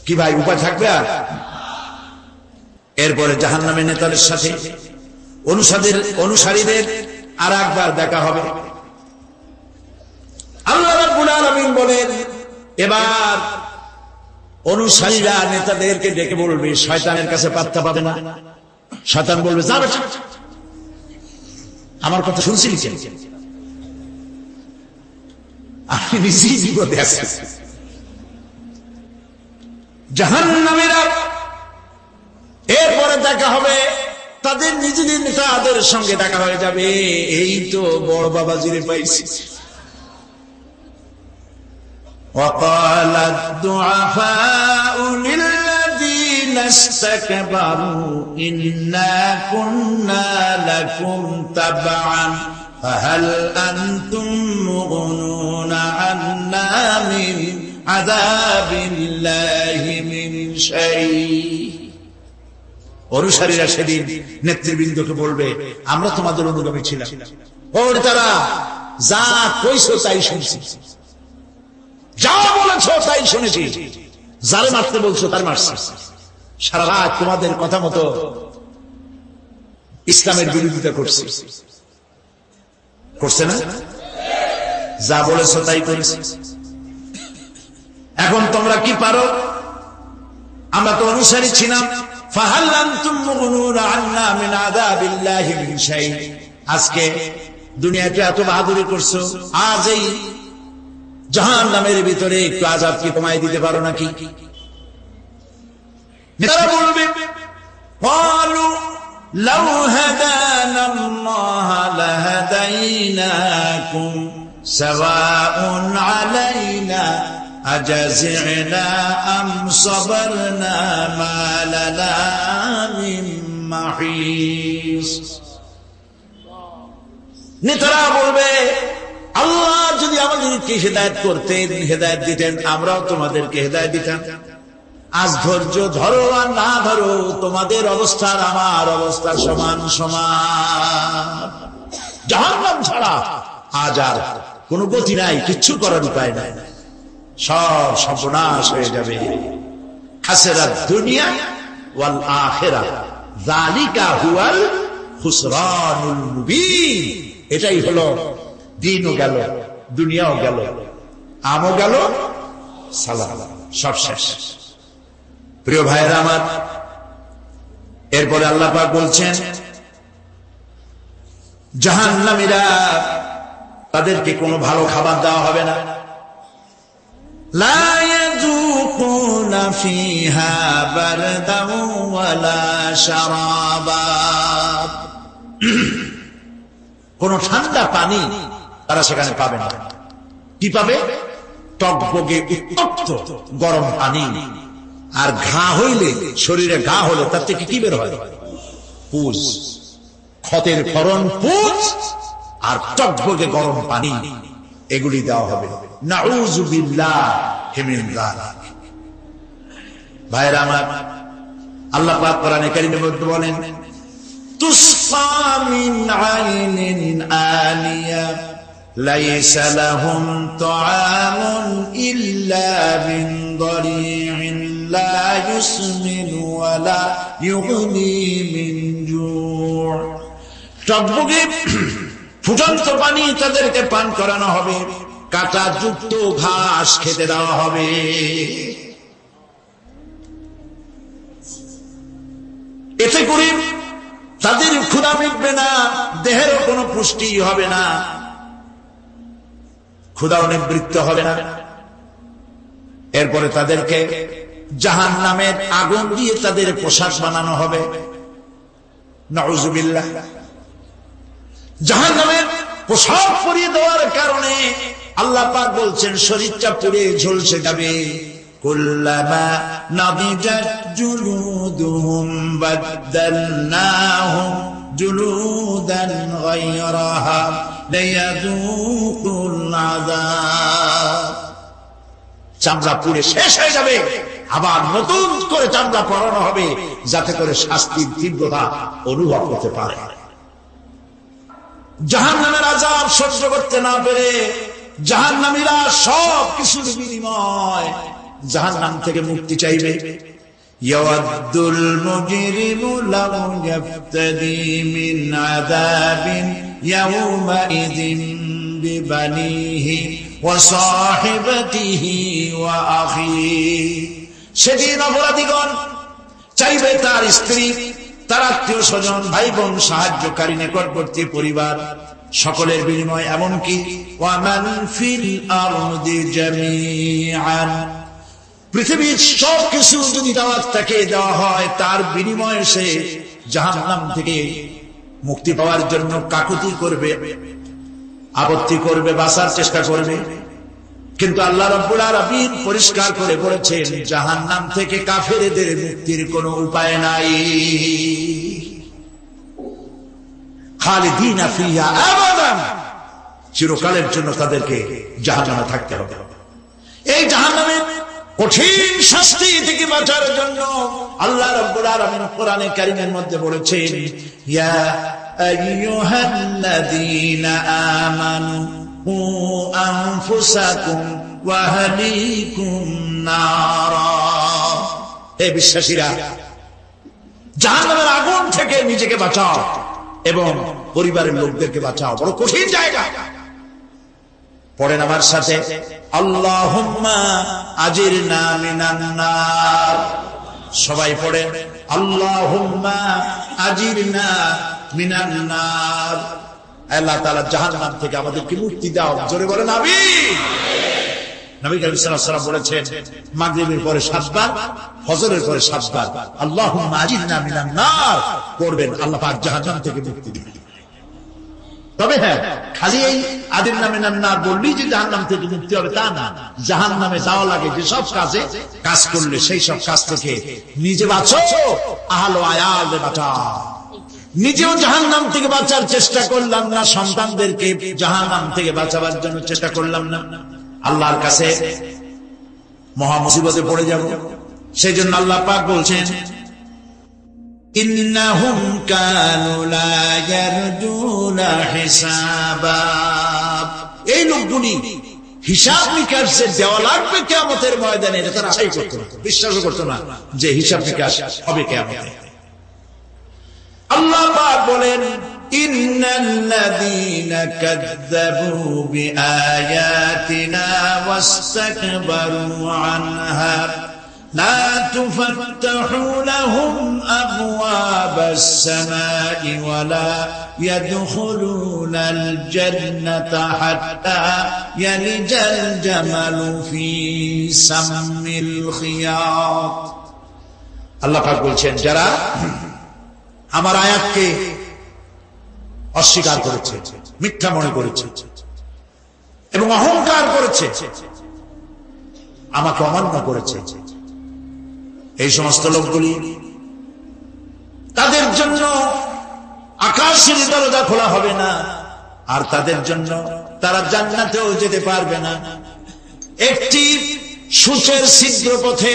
[SPEAKER 1] কি ভাই, উপায় থাকবে আর? এরপরে জাহান্নামের নেতাদের সাথে অনুসারীদের আর একবার দেখা হবে। আল্লাহ রাব্বুল আলামিন বলেন, এবার অনুসারীরা নেতাদেরকে ডেকে বলবে, শয়তানের কাছে পাত্তা পাবে না। শয়তান বলবে, যাবে, আমার কথা শুনছিলি কেন? আমি নিজেই বিপদে আছি। জাহান্নামীরা এরপরে দেখা হবে, তাদের নিজেদের নেতাদের সঙ্গে দেখা হয়ে যাবে, এই তো বড় বাবাজিরে পাইছি। وقال الضعفاء للذين استكبروا إنا كنا لكم تبعا فهل أنتم مغنون عنا من عذاب الله من شيء। অনুসারীরা সেদিন নেতৃবৃন্দকে বলবে, আমরা তোমাদের অনুগামী ছিলাম, ওর তারা যা কইছো তাই শুনছি, যা বলেছো তাই শুনেছি, যারে মারতে বলছো তার মারছি, সারা রাত তোমাদের কথা মতো ইসলামের বিরোধিতা করছি, করছে না? যা বলেছো তাই করেছি। এখন তোমরা কি পারো? আমরা তো অনুসারী ছিলাম। ফাহাল আনতুম মুগনুনা আন্না মিন আযাবিল্লাহি মিন শাই। আজকে দুনিয়াতে এত বাহাদুরি করছো, আজ এই জাহান্নামের ভিতরে একটু আযাব কি তোমায় দিতে পারো নাকি? নেতারা বলবে, ক্বালু লাউ হাদানা আল্লাহ লাহাদাইনাকুম সাওয়াউন আলাইনা আজাজি'না আম সাবারনা মা লানা মিন মাহিস। নেতারা বলবে, আল্লাহ যদি আমাদেরকে হেদায়েত করতেন, হেদায়েত দিতেন, আমরাও তোমাদেরকে হেদায়েত দিতাম। আজ ধৈর্য ধরো আর না ধরো, তোমাদের অবস্থার আমার অবস্থা সমান সমান। জাহান্নাম ছাড়া আজ আর কোনো গতি নাই, কিচ্ছু করার উপায় নাই, সব সর্বনাশ হয়ে যাবে। খাসিরাত দুনিয়া ওয়াল আখিরাহ যালিকা হুয়াল খুসরানুল মুবিন। এটাই হলো, দিনও গেল, দুনিয়াও গেল, আমও গেল, সালাম, সব শেষ। প্রিয় ভাইয়েরা আমার, এরপরে আল্লাহ পাক বলছেন, জাহান্নামীরা তাদেরকে কোনো ভালো খাবার দেওয়া হবে না। লা ইয়াযুকুনা ফিহা বারদান ওয়ালা শারাবা। কোন ঠান্ডা পানি তারা সেখানে পাবে না। কি পাবে? টকবগে উত্তপ্ত গরম পানি। আর ঘা হইলে, শরীরে ঘা হলে তার থেকে কি বের হয়? পুজ, ক্ষতের ফরন পুজ আর টকবগে গরম পানি, এগুলি দেওয়া হবে। নাউযু বিল্লাহি মিন যালিক। ভাইরা আমার, আল্লাহ পাক কোরআনে কারীমের মধ্যে বলেন, তুসকা মিন আইনিন আনিয়া লাইসা লাহুম তুআমুন ইল্লা মিন দরি'in লা ইউসমিনু ওয়া লা ইউগনি মিন জু'। টকবগে ফুটন্ত পানি তাদেরকে পান করানো হবে, কাঁটা যুক্ত ঘাস খেতে দেওয়া হবে। এতে করে তাদের ক্ষুধা মিটবে না, দেহের কোনো পুষ্টি হবে না, ক্ষুধাও নিবৃত্ত হবে না। এরপরে তাদেরকে জাহান্নামের আগুন দিয়ে তাদের পোশাক বানানো হবে। নাউযুবিল্লাহ। জাহান্নামের পোশাক পরিয়ে দেওয়ার কারণে আল্লাহ পাক বলছেন শরীরটা পুড়ে ঝলসে যাবে। কুল্লামা নাদিজাত জুলুদুহুম বাদদালনাহুম জুলুদান গায়রাহা লিয়াযুকুল আযাব। চামড়া পুড়ে শেষ হয়ে যাবে, আবার নতুন করে চামড়া পরানো হবে যাতে করে শাস্তির তীব্রতা অনুভব করতে পারে। জাহান্নামের আযাব সহ্য করতে না পেরে জাহান্নামীরা সব কিছুর বিনিময় জাহান্নাম থেকে মুক্তি চাইবে। ইয়াওয়াদ্দুল মুজরিমু লাউ ইয়াফতাদি মিন আযাবিন ইয়াওমাইযিন বিবানিহি ওয়া সাহিবাতিহি ওয়া আখিহি। সেদিন অপরাধীগণ চাইবে তার স্ত্রী, তার আত্মীয় স্বজন, ভাই বোন, সাহায্যকারী, নিকটবর্তী পরিবার সকলের বিনিময়, এমনকি ওয়ামান ফিল আরদি জামিআন, পৃথিবীর সব কিছু যদি তাকে দেওয়া হয় তার বিনিময়ে সে জাহান্নাম থেকে মুক্তি পাওয়ার জন্য কাকুতি করবে, আপত্তি করবে, বাঁচার চেষ্টা করবে। কিন্তু আল্লাহ রাব্বুল আলামিন পরিষ্কার করে বলেছেন জাহান্নাম থেকে কাফেরদের মুক্তির কোনো উপায় নাই। খালিদিনা ফিহা আবাদান, চিরকালের জন্য তাদেরকে জাহান্নামে থাকতে হবে। এই জাহান্নামের কঠিন শাস্তি থেকে বাঁচার জন্য আল্লাহ রাব্বুল আলামিন কোরআনে কারীমের মধ্যে বলেছেন ইয়া আইয়ুহাল্লাযীনা আমানু কু আনফুসাকুম ওয়া আহলিকুম নারা। হে বিশ্বাসীরা, জাহান্নামের আগুন থেকে নিজেকে বাঁচাও এবং পরিবারের লোকদেরকে বাঁচাও। বড় কঠিন জায়গা। পড়েন আমার সাথে, আল্লাহুম্মা আজিরনা মিনান নার। সবাই পড়েন, আল্লাহুম্মা আজিরনা মিনান নার। আল্লাহ তাআলা জাহান্নাম থেকে আমাদেরকে মুক্তি দাও। জোরে বলেন আমিন। নবী করিম সাল্লাল্লাহু আলাইহি ওয়াসাল্লাম বলেছেন মাগরিবের পরে 7 বার, ফজরের পরে 7 বার আল্লাহুম্মা আজিরনা মিনান নার পড়বেন, আল্লাহ পাক জাহান্নাম থেকে মুক্তি দিবেন। তবে হ্যাঁ, খালি এই আজিরনা মিনান নার বললেই যে জাহান্নাম থেকে মুক্তি হবে তা না। জাহান্নামে যাওয়া লাগে যে সব কাজ করলে সেই সব কাজ থেকে নিজে বাঁচো, আহল আয়াল বাঁচাও। নিজেও জাহান্নাম থেকে বাঁচার চেষ্টা করলাম না, সন্তানদেরকে জাহান্নাম থেকে বাঁচাবার জন্য চেষ্টা করলাম না, আল্লাহর কাছে মহা মুসিবতে পড়ে যাব। সেই জন্য আল্লাহ পাক বলছেন ইন্নাহুম কানু লা ইয়ারজুনা হিসাবা। এই লোকগুলি হিসাব নিকাশ যে দেওয়া লাগবে কিয়ামতের ময়দানে এটা তারা আশাই করত না, বিশ্বাসও করত না যে হিসাব নিকাশ হবে কিয়ামতে। আল্লাহ পাক বলেন ইন্নাল্লাযীনা কাযযাবু বিআয়াতিনা ওয়াসতাকবারু আনহা লা তুফাত্তাহু লাহুম আবওয়াবাস সামাই ওয়া লা ইয়াদখুলুনাল জান্নাতা হাত্তা ইয়ালিজাল জামালু ফি সাম্মিল খিয়াত। আল্লাহ পাক বলছেন যারা আমার আয়াতকে অস্বীকার করেছে, মিথ্যা মনে করেছে এবং অহংকার করেছে, আমাকে অমান্য করেছে, এই সমস্ত লোকগুলি তাদের জন্য আকাশের দরজা খোলা হবে না, আর তাদের জন্য তারা জান্নাতেও যেতে পারবে না। একটি সূচের ছিদ্র পথে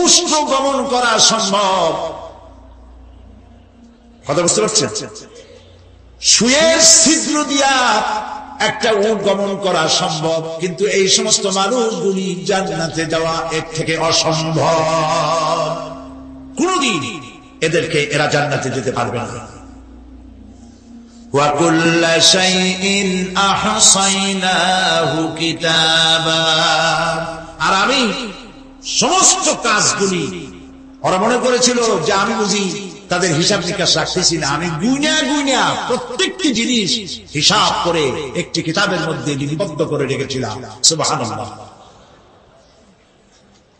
[SPEAKER 1] উষ্ণ গমন করা সম্ভব। কথা বুঝতে পারছেন? সুয়ের ছিদ্র দিয়া একটা উট গমন করা সম্ভব, কিন্তু এই সমস্ত মানুষগুলি জান্নাতে যাওয়া এর থেকে অসম্ভব। কোনদিন এরা জান্নাতে যেতে পারবে না। ওয়া কুল্লা শাইইন আহসাইনাহু কিতাবা। আর আমি সমস্ত কাজগুলি, ওরা মনে করেছিল যে আমি বুঝি তাদের হিসাব নিকাশ রাখতেছি না, আমি গুইনা প্রত্যেকটি জিনিস হিসাব করে একটি কিতাবের মধ্যে লিপিবদ্ধ করে রেখেছিলাম। সুবহানাল্লাহ।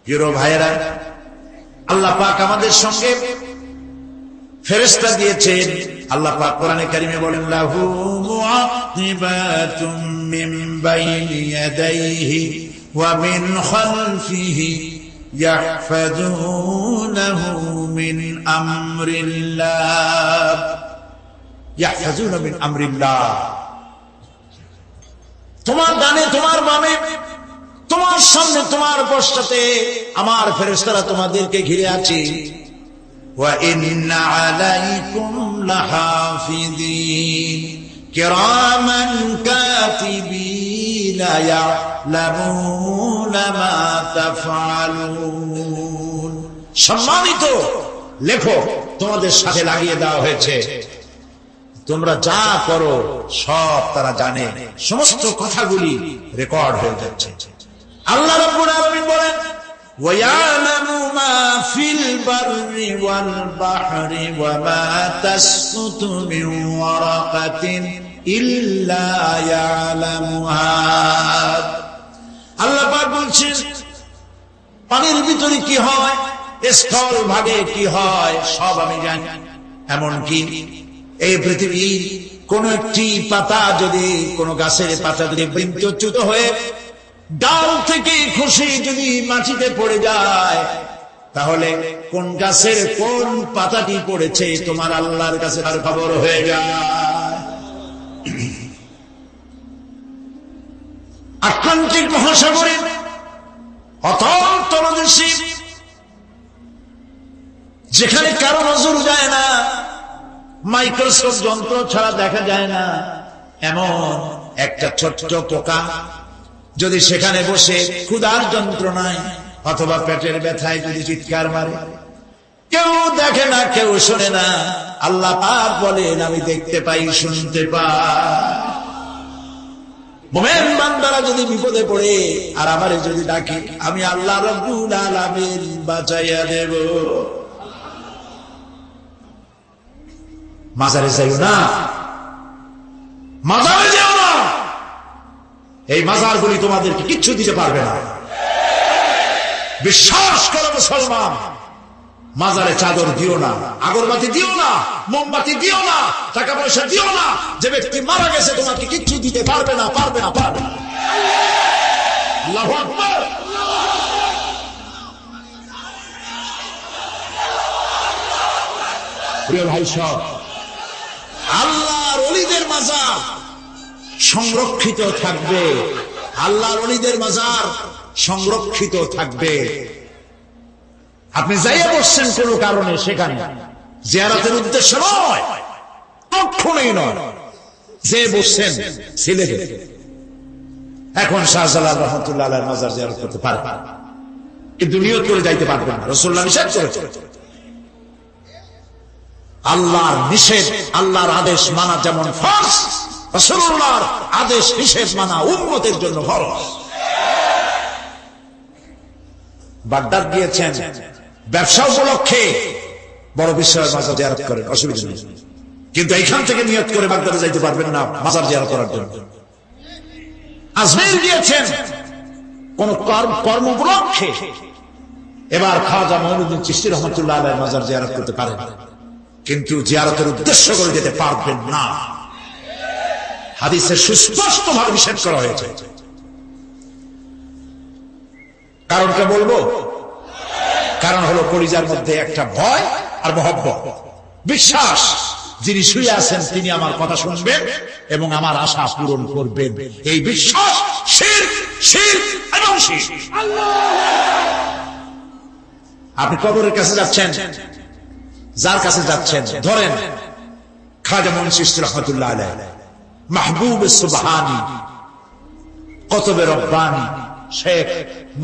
[SPEAKER 1] প্রিয় ভাইয়েরা, আল্লাহ পাক আমাদের সঙ্গে ফেরেশতা দিয়েছেন। আল্লাহ পাক কোরআনে কারিমে বলেন, লাহু মুআকিবাতুম মিন বাইনি ইয়াদাইহি ওয়া মিন খালফিহি ইয়াহফাজুনাহু মিন আমরিল্লাহ। ইয়াহফাজুনা মিন আমরিল্লাহ। তোমার ডানে, তোমার বামে, তোমার সামনে, তোমার পশ্চাতে আমার ফেরেশতারা তোমাদেরকে ঘিরে আছে। ওয়া ইন্না আলাইকুম লাহাফিযিন কিরামান কাতিবিন ইয়ালামুনা মা তাফআলুন। সম্মানিত লেখক তোমাদের সাথে লাগিয়ে দেওয়া হয়েছে, তোমরা যা করো সব তারা জানে, সমস্ত কথাগুলি রেকর্ড হয়ে যাচ্ছে। আল্লাহ রাব্বুল আলামিন বলেন, ওয়ায়ালামু মা ফিল বাররি ওয়াল বাহরি ওয়া মা তাসকুতু মিন ওয়ারাকাতিন ইল্লা ইয়ালামুহা। আল্লাহ পাক বলছেন, পানির ভিতরে কি হয়, স্থল ভাগে কি হয়, সব আমি জানি। এমনকি এই পৃথিবীর কোন একটি পাতা যদি, কোন গাছের পাতা যদি বৃন্তচ্যুত হয়ে ডাল থেকে খসে যদি মাটিতে পড়ে যায়, তাহলে কোন গাছের কোন পাতাটি পড়েছে তোমার আল্লাহর কাছে তার খবর হয়ে যায়। আটলান্টিক মহাসাগরে অতল তলদেশে, যেখানে কারো নজর যায় না, মাইক্রোস্কোপ যন্ত্র ছাড়া দেখা যায় না, এমন একটা ছোট্ট পোকা যদি সেখানে বসে ক্ষুধার যন্ত্রণায় অথবা পেটের ব্যথায় যদি চিৎকার মারে, কেউ দেখে না, কেউ শোনে না। আল্লাহ পাক বলেন, আমি দেখতে পাই, শুনতে পাই। মুমিন বান্দারা যদি বিপদে পড়ে আর আমারে যদি ডাকে, আমি আল্লাহ রাব্বুল আলামিন বাঁচাইয়া দেব। মাজারে যাইও না, মাজারে যেও না, এই মাজারগুলি তোমাদেরকে কিচ্ছু দিতে পারবে না। বিশ্বাস করো মুসলমান, মাজারে চাদর দিও না, আগরবাতি দিও না, মোমবাতি দিও না, টাকা পয়সা দিও না। যে ব্যক্তি মারা গেছে তোমাকে কিচ্ছু দিতে পারবে না, পারবে না, পারবে না। আল্লাহু আকবার। প্রিয় ভাই সব, আল্লাহর ওলিদের মাজার সংরক্ষিত থাকবে, আল্লাহর ওলিদের মাজার সংরক্ষিত থাকবে। আপনি যাইয়া বসছেন কোন কারণে, সেখানে জিয়ারতের উদ্দেশ্য নয়, কখনোই নয়। যে বসছেন সিলেটে, এখন শাহজালাল রহমতুল্লাহ আলাইহির মাজার জিয়ারত করতে পারবেন, কিন্তু নিয়ত করে যাইতে পারবেন না, রাসূলুল্লাহ নিষেধ করেছেন। আল্লাহর নিষেধ, আল্লাহর আদেশ মানা যেমন ফরজ, রাসূলুল্লাহর আদেশ নিষেধ মানা উম্মতের জন্য ফরজ। বাগদাদ গিয়েছেন ব্যবসা উপলক্ষে, বড় বিশ্বের মাজার জিয়ারত করেন, অসুবিধা নেই, কিন্তু এইখান থেকে নিয়ত করে বাগদাদে যাইতে পারবেন না মাজার জিয়ারত করার জন্য। আজমির গিয়েছেন কোন কর্ম উপলক্ষে, এবার খাজা মঈনুদ্দিন চিশতি রহমাতুল্লাহ আলাইহির মাজার জিয়ারত করতে পারেন, কিন্তু জিয়ারতের উদ্দেশ্য করে যেতে পারবেন না। হাদিসে সুস্পষ্ট ভাবে নিষেধ করা হয়েছে। কারণটা বলবো, কারণ হলো কলিজার মধ্যে একটা ভয় আর মহব্বত, বিশ্বাস, যিনি শুয়ে আছেন তিনি আমার কথা শুনবেন এবং আমার আশা পূরণ করবেন, এই বিশ্বাস শিরক, শিরক এবং শিরক। আপনি কবরের কাছে যাচ্ছেন, যার কাছে যাচ্ছেন ধরেন খাজা মুন্সি চিশতি রহমাতুল্লাহ আলাইহি, মাহবুব সুবহানী, কুতুবে রব্বানী, শেখ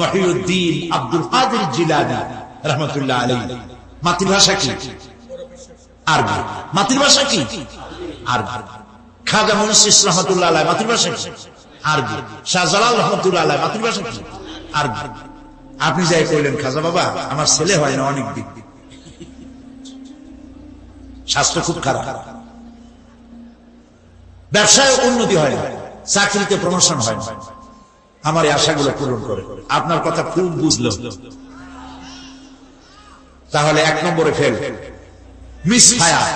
[SPEAKER 1] মহিউদ্দিন আব্দুল কাদের জিলানী রহমাতুল্লাহ আলাইহি। মাতৃভাষা কি? আরবি। মাতৃভাষা কি? আরবি। খাজা মুন্সি চিশতি রহমাতুল্লাহ আলাইহি মাতৃভাষা কি? আরবি। শাহজালাল রহমাতুল্লাহ আলাইহি মাতৃভাষা কি? আরবি। আপনি যাই কইলেন, খাজা বাবা আমার ছেলে হয় না অনেক দিক, স্বাস্থ্য খুব খারাপ, ব্যবসায় উন্নতি হয় না, চাকরিতে প্রমোশন হয় না, আমার এই আশাগুলো পূরণ করে। আপনার কথা খুব বুঝলো, তাহলে 1 নম্বরে ফেল, মিস ফায়ার।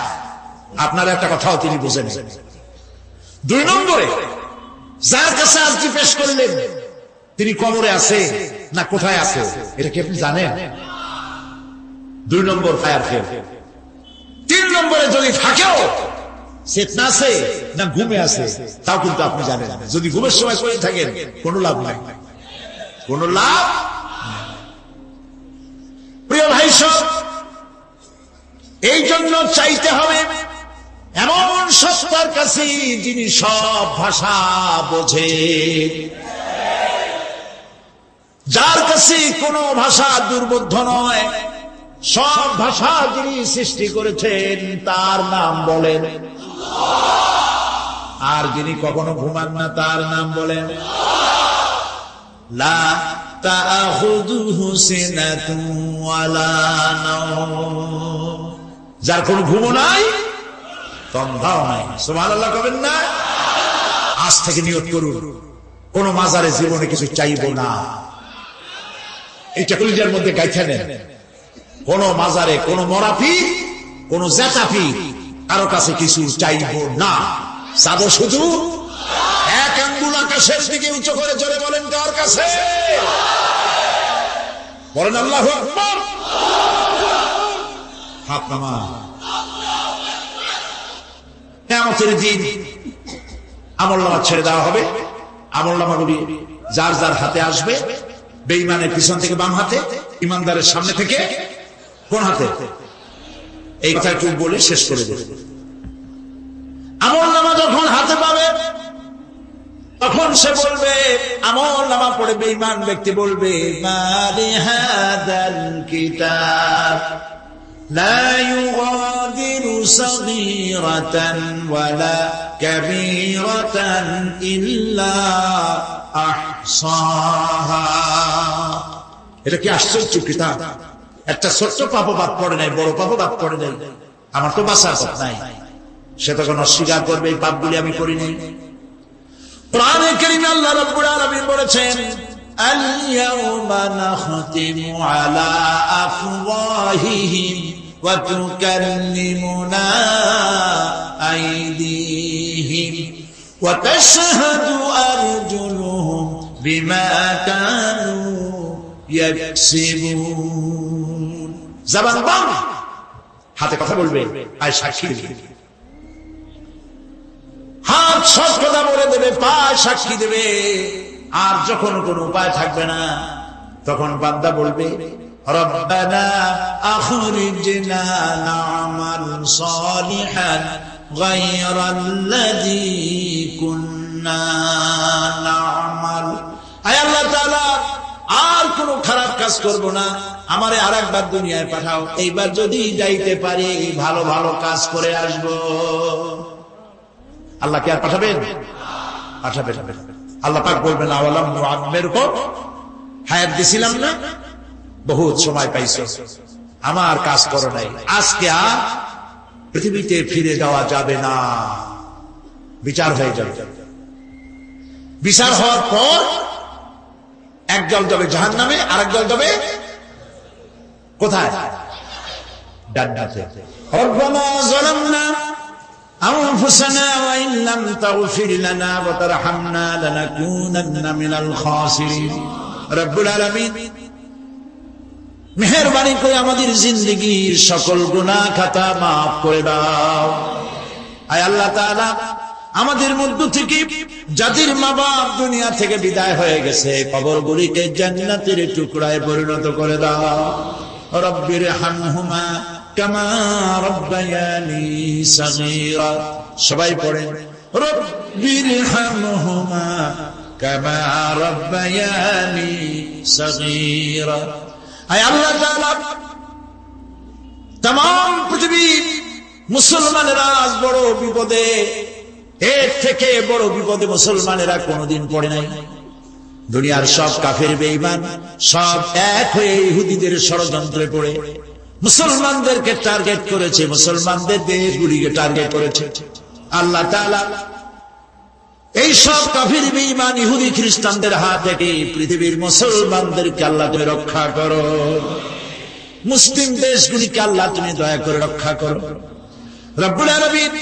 [SPEAKER 1] আপনার একটা কথাও তিনি বুঝেন। 2 নম্বরে, যার কাছে আর্জি পেশ করলেন তিনি কবরে আছে না কোথায় আছে এটা কি আপনি জানেন? 2 নম্বর ফায়ার ফেল। 3 নম্বরে, যদি থাকেও চেতনা আছে না ঘুমে আছে তাও কিন্তু আপনি জানেন। যদি ঘুমের সময় করে থাকেন কোনো লাভ নাই, কোনো লাভ। প্রিয় ভাই সব, এই জন্য চাইতে হবে এমন সত্তার কাছে যিনি সব ভাষা বোঝে, যার কাছে কোনো ভাষা দুর্বোধ্য নয়। সব ভাষা যিনি সৃষ্টি করেছেন তার নাম বলেন, আর যিনি কখনো ঘুমান না তার নাম বলেন লা তাখুযুহু সিনাতুন ওয়ালা নাওম, যার কোনো ঘুমও নাই তন্দ্রাও নাই। সুবহানাল্লাহ কবেন না? আজ থেকে নিয়ত করুন, কোন মাজারে জীবনে কিছু চাইবো না। এইটা কলিজার মধ্যে গাইথা নেন। কোন মাজারে, কোন মরাফি, কোন জেতাফি কারো কাছে কিছু চাইবো না। চাবো শুধু এক আঙ্গুল আকাশের দিকে উঁচু করে জোরে বলেন কার কাছে? বলেন আল্লাহু আকবার। হাত নামা। কিয়ামতের দিন আমলনামা ছেড়ে দেওয়া হবে। আমলনামাগুলি যার যার হাতে আসবে, বেঈমানের পিছন থেকে বাম হাতে, ইমানদারের সামনে থেকে কোন হাতে? এই কথা একটু বলে শেষ করে দেব। আমলনামা যখন হাতে পাবে তখন সে বলবে, আমলনামা পড়ে বেঈমান ব্যক্তি বলবে, মা লিহাদাল কিতাব লা ইউগাদিরু সাগীরাতান ওয়ালা কাবীরাতান ইল্লা আহসাহা। এটা কি আশ্চর্য কিতাব! একটা ছোট্ট পাপও বাদ পড়ে নাই, বড় পাপও বাদ পড়ে নাই। আমার তো বাঁচার পথ নাই। সে তখন অস্বীকার করবে, এই পাপগুলি আমি করিনি। কোরআনে কারীমে আল্লাহ রাব্বুল আলামিন বলেছেন, আল ইয়াউমা নাখতিমু আলা আফওয়াহিহিম ওয়া তুকাল্লিমুনা আইদিহিম ওয়া তাশহাদু আরজুলুহুম বিমা কানু ইয়াকসিবুন। জবান বন্ধ, হাতে কথা বলবে আর সাক্ষী দেবে। হাত সব কথা বলে দেবে, পা সাক্ষী দেবে। আর যখন কোনো উপায় থাকবে না তখন বান্দা বলবে, রব্বানা আখরিজনা না'মাল সালিহান গায়রাল্লাযী কুন্না না'মাল। আয় আল্লাহ তাআলা, আর কোন খারাপ কাজ করব না, আমারে আরেকবার দুনিয়ায় পাঠাও। এইবার যদি যাইতে পারি ভালো ভালো কাজ করে আসব। আল্লাহ কি আর পাঠাবেন? পাঠাবেন। আল্লাহ পাক বলবেন, আওয়ালাম নুআম্মিরকুম, হায়াত দিছিলাম না, বহুত সময় পাইছো, আমার কাজ করো নাই। আজকে আর পৃথিবীতে ফিরে যাওয়া যাবে না, বিচার হয়ে যাবে। বিচার হওয়ার পর একদল যাবে জাহান্নামে, আরেক দল যাবে কোথায়? জান্নাতে। রব্বানা যালামনা আনফুসানা ওয়া ইন লাম তাগফির লানা ওয়া তারহামনা লানাকুনান্না মিনাল খাসিরিন। রব্বুল আলামিন, মেহেরবানি করে আমাদের জিন্দেগীর সকল গুনাহ খাতা মাফ করে দাও। আয় আল্লাহ তাআলা, আমাদের মধ্য থেকে যাদের মা বাপ দুনিয়া থেকে বিদায় হয়ে গেছে, কবরগুলিকে জান্নাতের টুকরায় পরিণত করে দাও। রব্বির হামহুমা কামা রব্বায়ানি সাগীরা। সবাই পড়েন, রব্বির হামহুমা কামা রব্বায়ানি সাগীরা। আয় আল্লাহ তাআলা, तमाम পৃথিবী মুসলমানেরা আজ বড় বিপদে, এর থেকে বড় বিপদে মুসলমানেরা কোনদিন পড়ে নাই। দুনিয়ার সব কাফের বেঈমান সব এক হয়ে ইহুদিদের ষড়যন্ত্রে পড়ে মুসলমানদেরকে টার্গেট করেছে, মুসলমানদের দেশগুলিকে টার্গেট করেছে। আল্লাহ তাআলা এই সব কাফের বেঈমান ইহুদি খ্রিস্টানদের হাত থেকে পৃথিবীর মুসলমানদেরকে আল্লাহ তুমি রক্ষা করো। মুসলিম দেশগুলিকে আল্লাহ তুমি দয়া করে রক্ষা করো। রব্বুল আলামিন,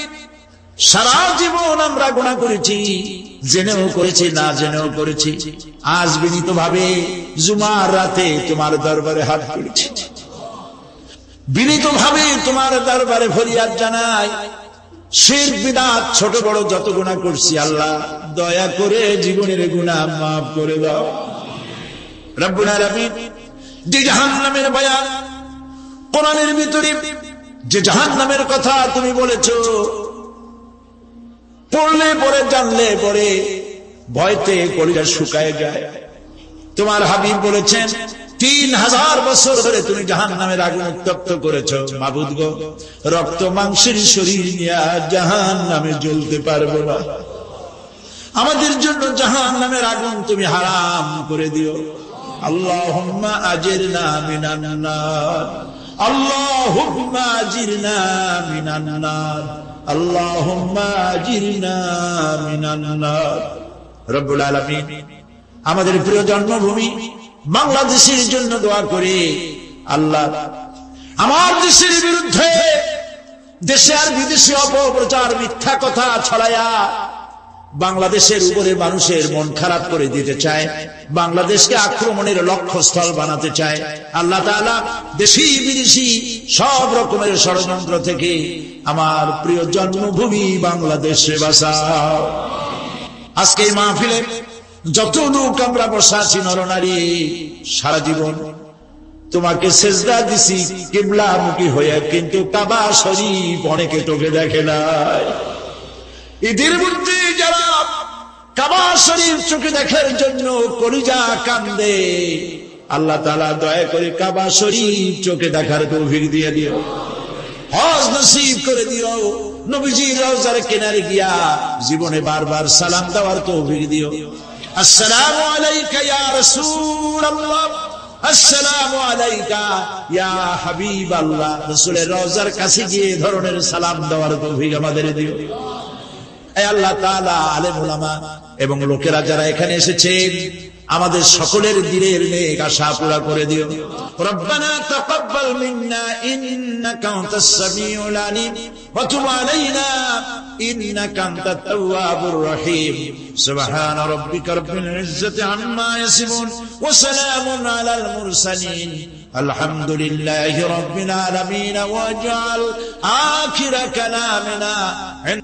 [SPEAKER 1] সারা জীবন আমরা গুনাহ করেছি, জেনেও করেছি, না জেনেও করেছি। আজ বিনীত ভাবে জুমার রাতে তোমার দরবারে হাত তুলেছি, বিনীত ভাবে তোমার দরবারে ফরিয়াদ জানাই। শিরক বিদআত ছোট বড় যত গুনাহ করছি আল্লাহ দয়া করে জীবনের গুনাহ মাফ করে দাও। রব্বুল আলামিন, যে জাহান্নামের বয়ান কোরআনের ভিতরে, যে জাহান্নামের কথা তুমি বলেছো, পড়লে পরে জানলে পরে ভয়তে কলিজা শুকায় যায়। তোমার হাবিব বলেছেন 3000 বছর ধরে তুমি জাহান্নামের আগুন উত্তপ্ত করেছো। মাবুদ গো, রক্ত মাংসের শরীর নিয়ে জাহান্নামে জ্বলতে পারবো না, আমাদের জন্য জাহান্নামের আগুন তুমি হারাম করে দিও। আল্লাহুম্মা আজিরনা মিনান নার, আল্লাহুম্মা আজিরনা মিনান নার, আল্লাহুম্মা আজিরনা মিনান নার। রব্বুল আলামিন, আমাদের প্রিয় জন্মভূমি বাংলাদেশের জন্য দোয়া করে আল্লাহ আমার দেশের বিরুদ্ধে দেশে আর বিদেশে অপপ্রচার মিথ্যা কথা ছড়ায়া বাংলাদেশের উপরে মানুষের মন খারাপ করে দিতে চায়, বাংলাদেশকে আক্রমণের লক্ষ্যস্থল বানাতে চায়। আল্লাহ তাআলা দেশি বিদেশি সব রকমের ষড়যন্ত্র থেকে আমার প্রিয় জন্মভূমি বাংলাদেশে বাঁচাও। আজকে এই মাহফিলে যত লোক আমরা বসা আছি নরনারী, সারা জীবন তোমাকে সেজদা দিছি কিবলামুখী হয়ে, কিন্তু কাবা শরীফ অনেকে তোকে দেখে নাই। ঈদের মধ্যে যারা কাবা শরীফ চোখে দেখার জন্য কলিজা কান্দে, আল্লাহ তাআলা দয়া করে কাবা শরীফ চোখে দেখার তৌফিক দিয়ে দিও, হজ নসিব করে দিও। নবীজির রওজার কিনারে গিয়া জীবনে বারবার সালাম দেওয়ার তৌফিক দিও। আসসালামু আলাইকা ইয়া রাসূলুল্লাহ, আসসালামু আলাইকা ইয়া হাবিবাল্লাহ। রাসূলের রওজার কাছে গিয়ে ধরনের সালাম দেওয়ার তৌফিক আমাদের দিও। হে আল্লাহ তাআলা, আলেম উলামা এবং লোকেরা যারা এখানে এসেছেন, আমাদের সকলের দিনের নেক আশা পুরা করে দিও। রব্বানা তাকাব্বাল মিন্না ইন্নাকা আনতাস সামিউল আলিম ওয়া তুব আলাইনা ইন্নাকা আনতাত তাওয়াবুর রহিম। সুবহানা রাব্বিকা রাব্বিল ইজ্জাতি আম্মা ইয়াসিফুন ওয়া সালামুন আলাল মুরসালিন আলহামদুলিল্লাহি রাব্বিল আলামিন ওয়াজআল আখিরা কালামিনা